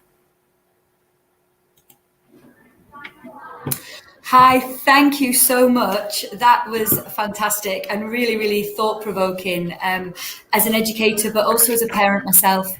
Hi, thank you so much. That was fantastic and really, really thought-provoking as an educator, but also as a parent myself.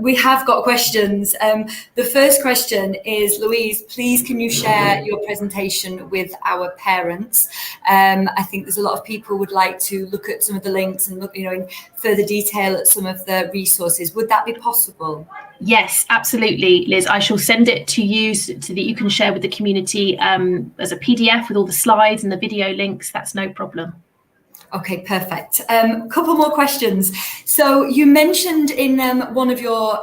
We have got questions. The first question is, Louise, please can you share your presentation with our parents? I think there's a lot of people would like to look at some of the links and look, in further detail at some of the resources. Would that be possible? Yes, absolutely, Liz. I shall send it to you so that you can share with the community as a PDF with all the slides and the video links. That's no problem. Okay, perfect. A couple more questions. So you mentioned in one of your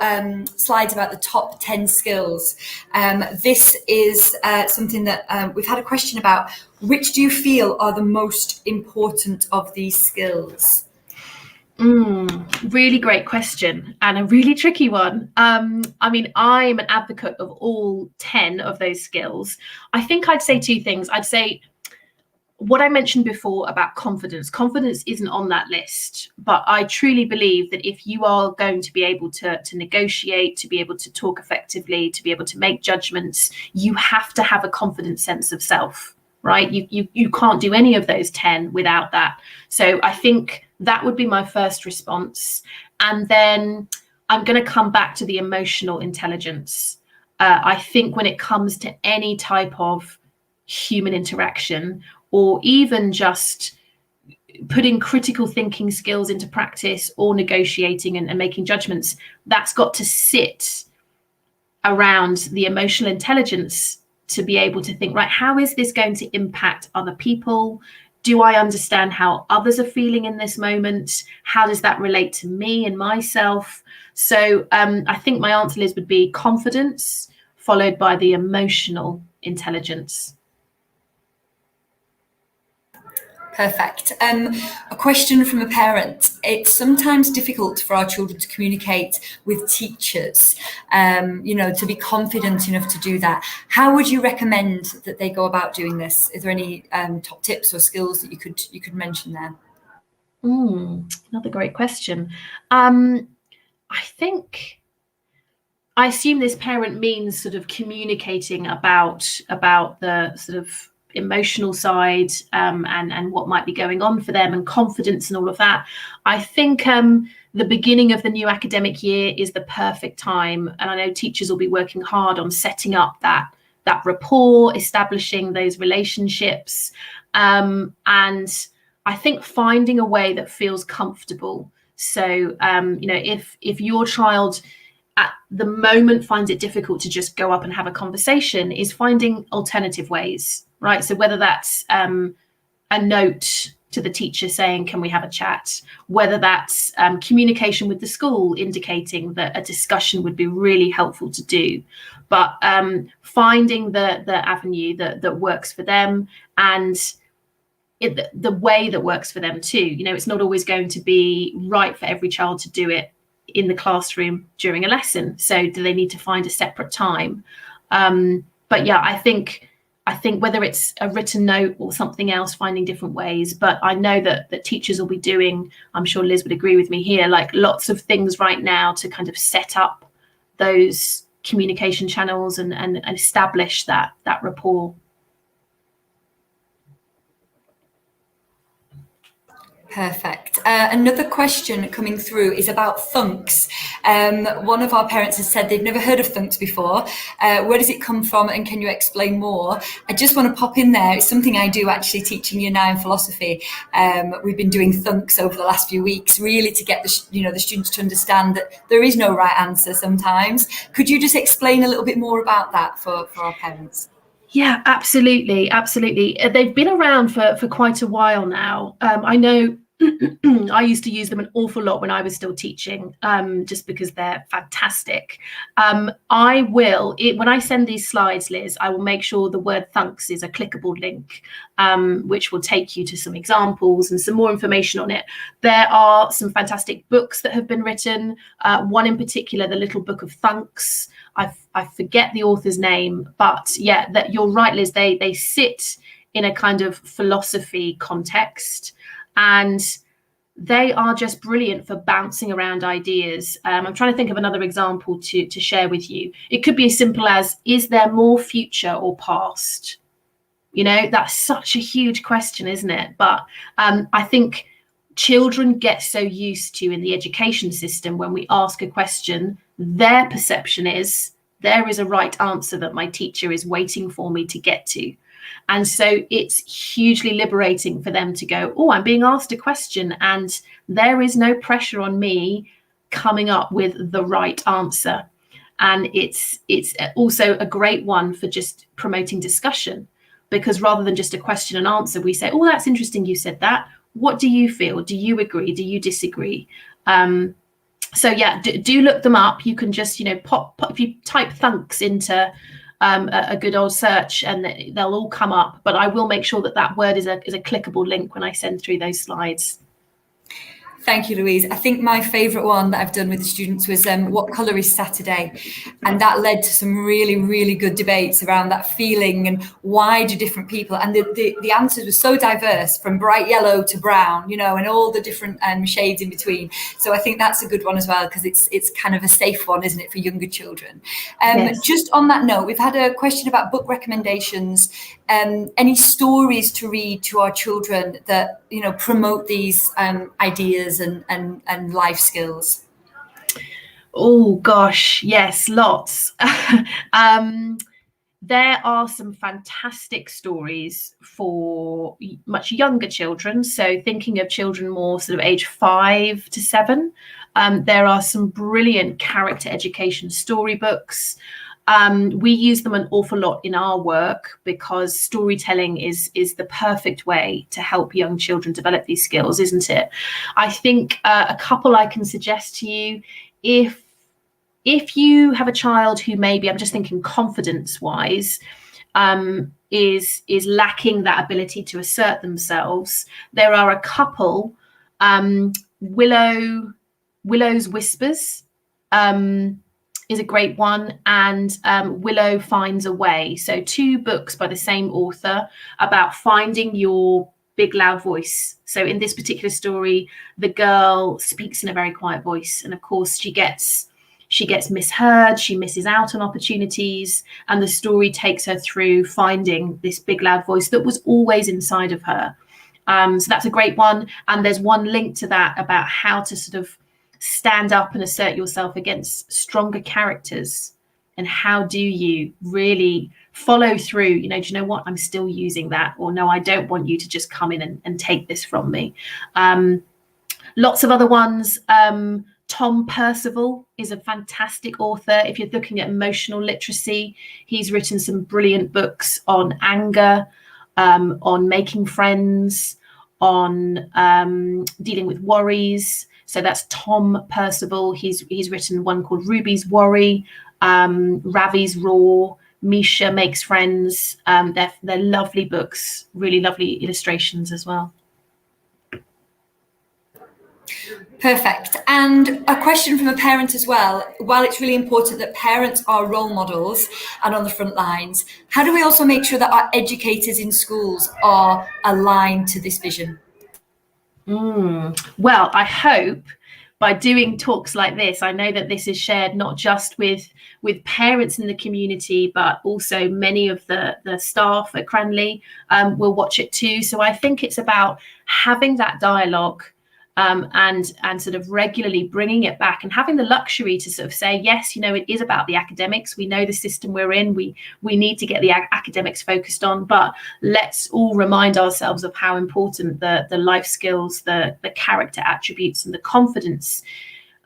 slides about the top 10 skills. This is something that we've had a question about. Which do you feel are the most important of these skills? Really great question, and a really tricky one. I mean, I'm an advocate of all 10 of those skills. I think I'd say 2 things. I'd say what I mentioned before about confidence. Confidence isn't on that list, but I truly believe that if you are going to be able to negotiate, to be able to talk effectively, to be able to make judgments, you have to have a confident sense of self, right? You can't do any of those 10 without that. So I think that would be my first response. And then I'm going to come back to the emotional intelligence. I think when it comes to any type of human interaction, or even just putting critical thinking skills into practice, or negotiating and making judgments, that's got to sit around the emotional intelligence to be able to think, right, how is this going to impact other people? Do I understand how others are feeling in this moment? How does that relate to me and myself? So I think my answer, Liz, would be confidence, followed by the emotional intelligence. Perfect. A question from a parent. It's sometimes difficult for our children to communicate with teachers, to be confident enough to do that. How would you recommend that they go about doing this? Is there any top tips or skills that you could mention there? Another great question. I assume this parent means sort of communicating about the sort of emotional side, and what might be going on for them, and confidence and all of that. I think the beginning of the new academic year is the perfect time, and I know teachers will be working hard on setting up that rapport, establishing those relationships, and I think finding a way that feels comfortable. So if your child at the moment finds it difficult to just go up and have a conversation, is finding alternative ways, right? So whether that's a note to the teacher saying, can we have a chat? Whether that's communication with the school indicating that a discussion would be really helpful to do. But finding the avenue that works for them, and the way that works for them too. It's not always going to be right for every child to do it in the classroom during a lesson. So do they need to find a separate time? But yeah, I think whether it's a written note or something else, finding different ways. But I know that teachers will be doing, I'm sure Liz would agree with me here, like lots of things right now to kind of set up those communication channels and establish that rapport. Perfect. Another question coming through is about Thunks. One of our parents has said they've never heard of Thunks before. Where does it come from, and can you explain more? I just want to pop in there. It's something I do actually teaching Year 9 philosophy. We've been doing Thunks over the last few weeks, really to get the students to understand that there is no right answer sometimes. Could you just explain a little bit more about that for our parents? Yeah, absolutely. They've been around for quite a while now. I know I used to use them an awful lot when I was still teaching, just because they're fantastic. I will, when I send these slides, Liz, I will make sure the word Thunks is a clickable link, which will take you to some examples and some more information on it. There are some fantastic books that have been written. One in particular, The Little Book of Thunks. I forget the author's name, but yeah, that you're right, Liz. They sit in a kind of philosophy context, and they are just brilliant for bouncing around ideas. I'm trying to think of another example to share with you. It could be as simple as, is there more future or past? That's such a huge question, isn't it? But I think children get so used to, in the education system, when we ask a question, their perception is there is a right answer that my teacher is waiting for me to get to. And so it's hugely liberating for them to go, oh, I'm being asked a question and there is no pressure on me coming up with the right answer. And it's also a great one for just promoting discussion, because rather than just a question and answer, we say, oh, that's interesting, you said that. What do you feel? Do you agree? Do you disagree? So yeah, do look them up. You can just, pop if you type Thunks into a good old search, and they'll all come up. But I will make sure that word is a clickable link when I send through those slides. Thank you, Louise. I think my favourite one that I've done with the students was what colour is Saturday? And that led to some really, really good debates around that feeling and why do different people, and the answers were so diverse, from bright yellow to brown, and all the different shades in between. So I think that's a good one as well, because it's kind of a safe one, isn't it, for younger children? Yes. Just on that note, we've had a question about book recommendations. Any stories to read to our children that promote these ideas and life skills? Oh gosh, yes, lots. There are some fantastic stories for much younger children. So thinking of children more sort of age 5 to 7, there are some brilliant character education storybooks. We use them an awful lot in our work, because storytelling is the perfect way to help young children develop these skills, isn't it? I think a couple I can suggest to you, if you have a child who maybe, I'm just thinking confidence-wise, is lacking that ability to assert themselves, there are a couple. Willow's Whispers is a great one, and Willow Finds a Way. So 2 books by the same author about finding your big loud voice. So in this particular story, the girl speaks in a very quiet voice, and of course she gets she gets misheard, she misses out on opportunities, and the story takes her through finding this big loud voice that was always inside of her. So that's a great one. And there's one link to that about how to sort of stand up and assert yourself against stronger characters. And how do you really follow through? Do you know what? I'm still using that. Or no, I don't want you to just come in and take this from me. Lots of other ones. Tom Percival is a fantastic author. If you're looking at emotional literacy, he's written some brilliant books on anger, on making friends, on dealing with worries. So that's Tom Percival. He's written one called Ruby's Worry, Ravi's Raw, Misha Makes Friends. They're lovely books, really lovely illustrations as well. Perfect. And a question from a parent as well. While it's really important that parents are role models and on the front lines, how do we also make sure that our educators in schools are aligned to this vision? Well, I hope by doing talks like this, I know that this is shared not just with parents in the community, but also many of the staff at Cranleigh will watch it too. So I think it's about having that dialogue and sort of regularly bringing it back and having the luxury to sort of say, yes, it is about the academics. We know the system we're in. We need to get the academics focused on, but let's all remind ourselves of how important the life skills, the character attributes and the confidence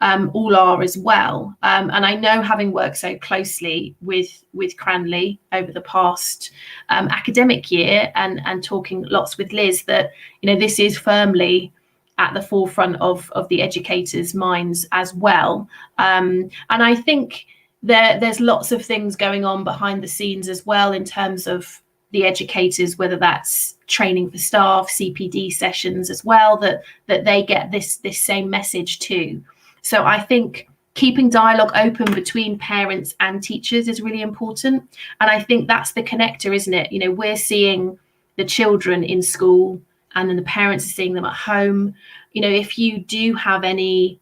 all are as well. And I know, having worked so closely with Cranleigh over the past academic year and talking lots with Liz, that this is firmly at the forefront of the educators' minds as well. And I think there's lots of things going on behind the scenes as well in terms of the educators, whether that's training for staff, CPD sessions as well, that they get this same message too. So I think keeping dialogue open between parents and teachers is really important. And I think that's the connector, isn't it? We're seeing the children in school, and then the parents are seeing them at home. If you do have any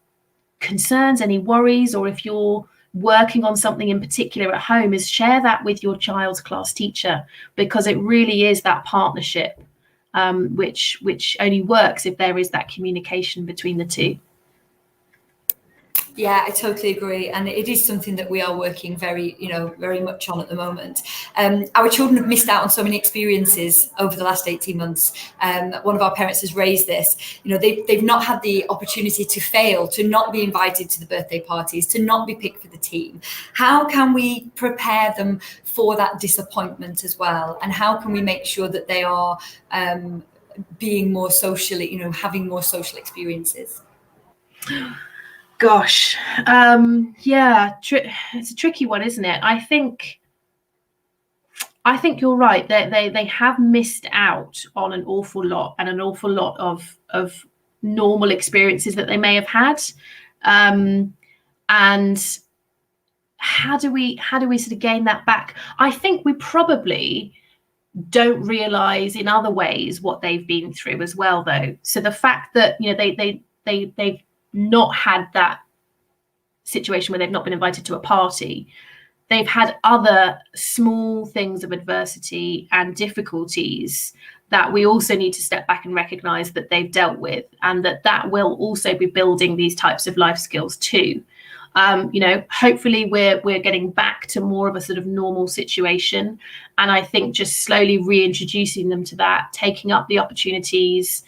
concerns, any worries, or if you're working on something in particular at home, is share that with your child's class teacher, because it really is that partnership, which only works if there is that communication between the two. Yeah, I totally agree. And it is something that we are working very much on at the moment. Our children have missed out on so many experiences over the last 18 months. One of our parents has raised this. They've not had the opportunity to fail, to not be invited to the birthday parties, to not be picked for the team. How can we prepare them for that disappointment as well? And how can we make sure that they are being more socially, having more social experiences? Gosh, it's a tricky one, isn't it? I think you're right. They have missed out on an awful lot of normal experiences that they may have had. And how do we sort of gain that back? I think we probably don't realize in other ways what they've been through as well, though. So the fact that they've not had that situation where they've not been invited to a party, they've had other small things of adversity and difficulties that we also need to step back and recognize that they've dealt with, and that will also be building these types of life skills too. Hopefully we're getting back to more of a sort of normal situation, and I think just slowly reintroducing them to that, taking up the opportunities.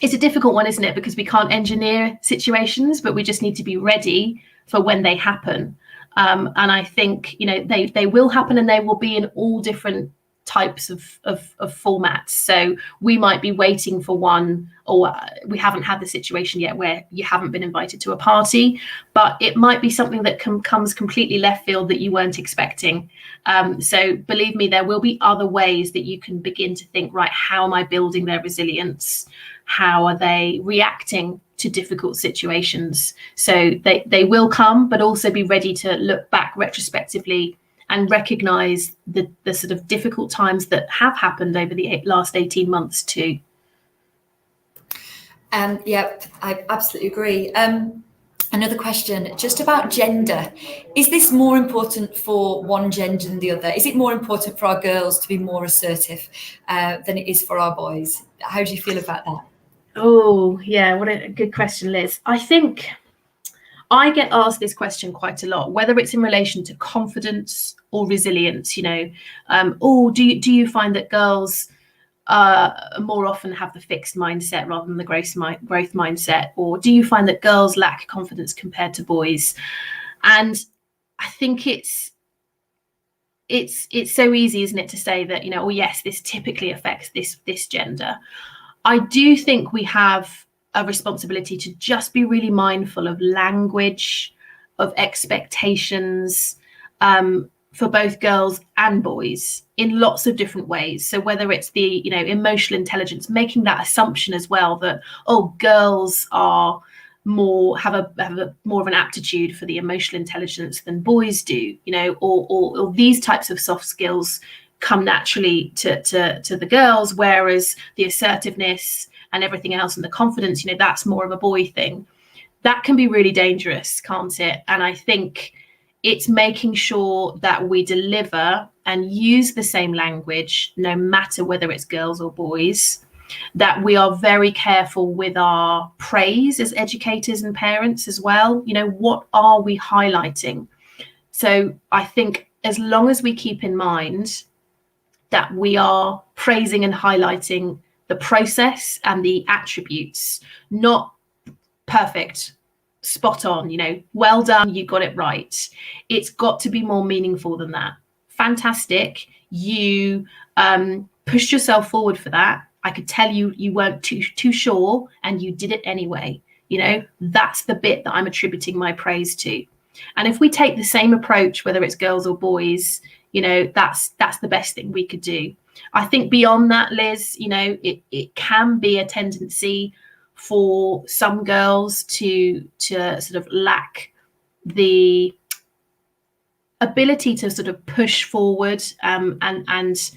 It's a difficult one, isn't it? Because we can't engineer situations, but we just need to be ready for when they happen. And I think, they will happen, and they will be in all different types of formats. So we might be waiting for one, or we haven't had the situation yet where you haven't been invited to a party, but it might be something that comes completely left field that you weren't expecting. So believe me, there will be other ways that you can begin to think, right, how am I building their resilience? How are they reacting to difficult situations? So they will come, but also be ready to look back retrospectively and recognize the sort of difficult times that have happened over the last 18 months too. Yeah, I absolutely agree. Another question, just about gender. Is this more important for one gender than the other? Is it more important for our girls to be more assertive than it is for our boys? How do you feel about that? Oh, yeah, what a good question, Liz. I think I get asked this question quite a lot, whether it's in relation to confidence or resilience. Do you find that girls more often have the fixed mindset rather than the growth mindset, or do you find that girls lack confidence compared to boys? And I think it's so easy, isn't it, to say that, oh yes, this typically affects this gender. I do think we have a responsibility to just be really mindful of language, of expectations, for both girls and boys in lots of different ways. So whether it's the, emotional intelligence, making that assumption as well that, girls are have a more of an aptitude for the emotional intelligence than boys do, or these types of soft skills come naturally to the girls, whereas the assertiveness and everything else and the confidence, that's more of a boy thing. That can be really dangerous, can't it? And I think it's making sure that we deliver and use the same language, no matter whether it's girls or boys, that we are very careful with our praise as educators and parents as well. What are we highlighting? So I think as long as we keep in mind that we are praising and highlighting the process and the attributes, not perfect, spot on, well done, you got it right. It's got to be more meaningful than that. Fantastic, you pushed yourself forward for that. I could tell you weren't too sure and you did it anyway. That's the bit that I'm attributing my praise to. And if we take the same approach, whether it's girls or boys, that's the best thing we could do. I think beyond that, Liz, it can be a tendency for some girls to sort of lack the ability to sort of push forward and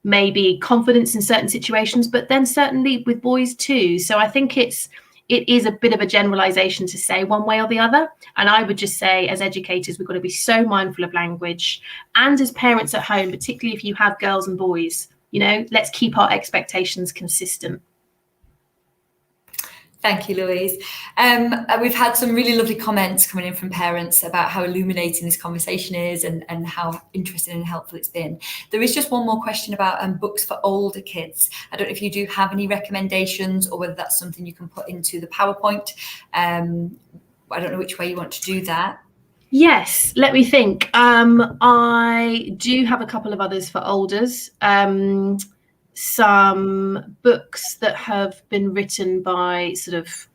maybe confidence in certain situations, but then certainly with boys too. So I think it is a bit of a generalization to say one way or the other. And I would just say, as educators, we've got to be so mindful of language. And as parents at home, particularly if you have girls and boys, let's keep our expectations consistent. Thank you, Louise. We've had some really lovely comments coming in from parents about how illuminating this conversation is and how interesting and helpful it's been. There is just one more question about books for older kids. I don't know if you do have any recommendations or whether that's something you can put into the PowerPoint. I don't know which way you want to do that. Yes, let me think. I do have a couple of others for olders. Some books that have been written by sort of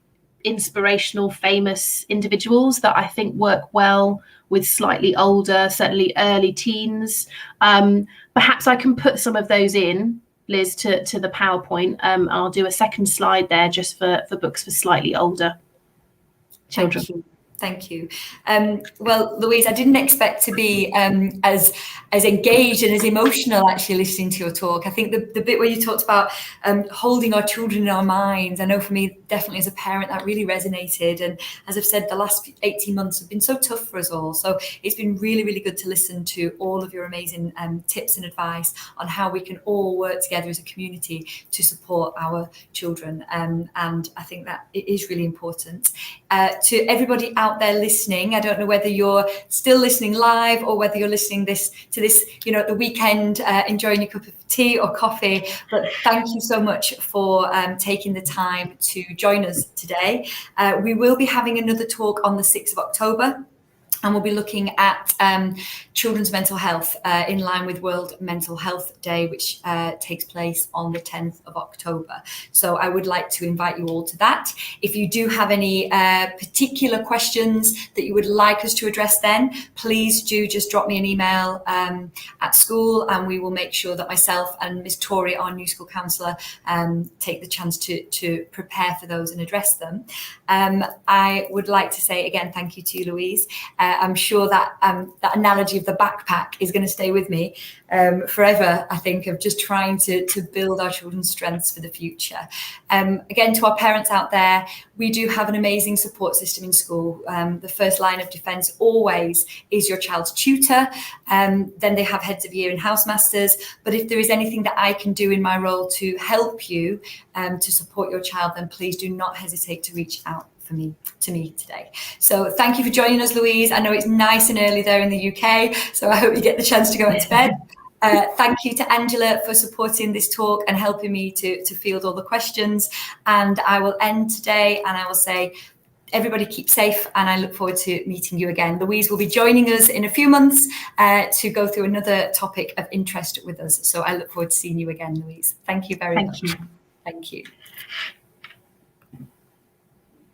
inspirational, famous individuals that I think work well with slightly older, certainly early teens. Perhaps I can put some of those in, Liz, to the PowerPoint. I'll do a second slide there just for books for slightly older children. Thank you. Well, Louise, I didn't expect to be as engaged and as emotional actually listening to your talk. I think the bit where you talked about holding our children in our minds, I know for me, definitely as a parent, that really resonated. And as I've said, the last 18 months have been so tough for us all. So it's been really, really good to listen to all of your amazing tips and advice on how we can all work together as a community to support our children. And I think that it is really important. To everybody out there listening, I don't know whether you're still listening live or whether you're listening to this at the weekend, enjoying your cup of tea or coffee, but thank you so much for taking the time to join us today. We will be having another talk on the 6th of October. And we'll be looking at children's mental health in line with World Mental Health Day, which takes place on the 10th of October. So I would like to invite you all to that. If you do have any particular questions that you would like us to address then, please do just drop me an email at school, and we will make sure that myself and Ms. Tori, our new school counsellor, take the chance to prepare for those and address them. I would like to say again, thank you to you, Louise. I'm sure that that analogy of the backpack is going to stay with me forever, I think, of just trying to build our children's strengths for the future. Again, to our parents out there, we do have an amazing support system in school. The first line of defence always is your child's tutor. Then they have heads of year and housemasters. But if there is anything that I can do in my role to help you to support your child, then please do not hesitate to reach out to me today. So thank you for joining us, Louise. I know it's nice and early there in the UK, so I hope you get the chance to go to bed. Thank you to Angela for supporting this talk and helping me to field all the questions. And I will end today and I will say, everybody keep safe, and I look forward to meeting you again. Louise will be joining us in a few months to go through another topic of interest with us. So I look forward to seeing you again, Louise. Thank you very much. You. Thank you.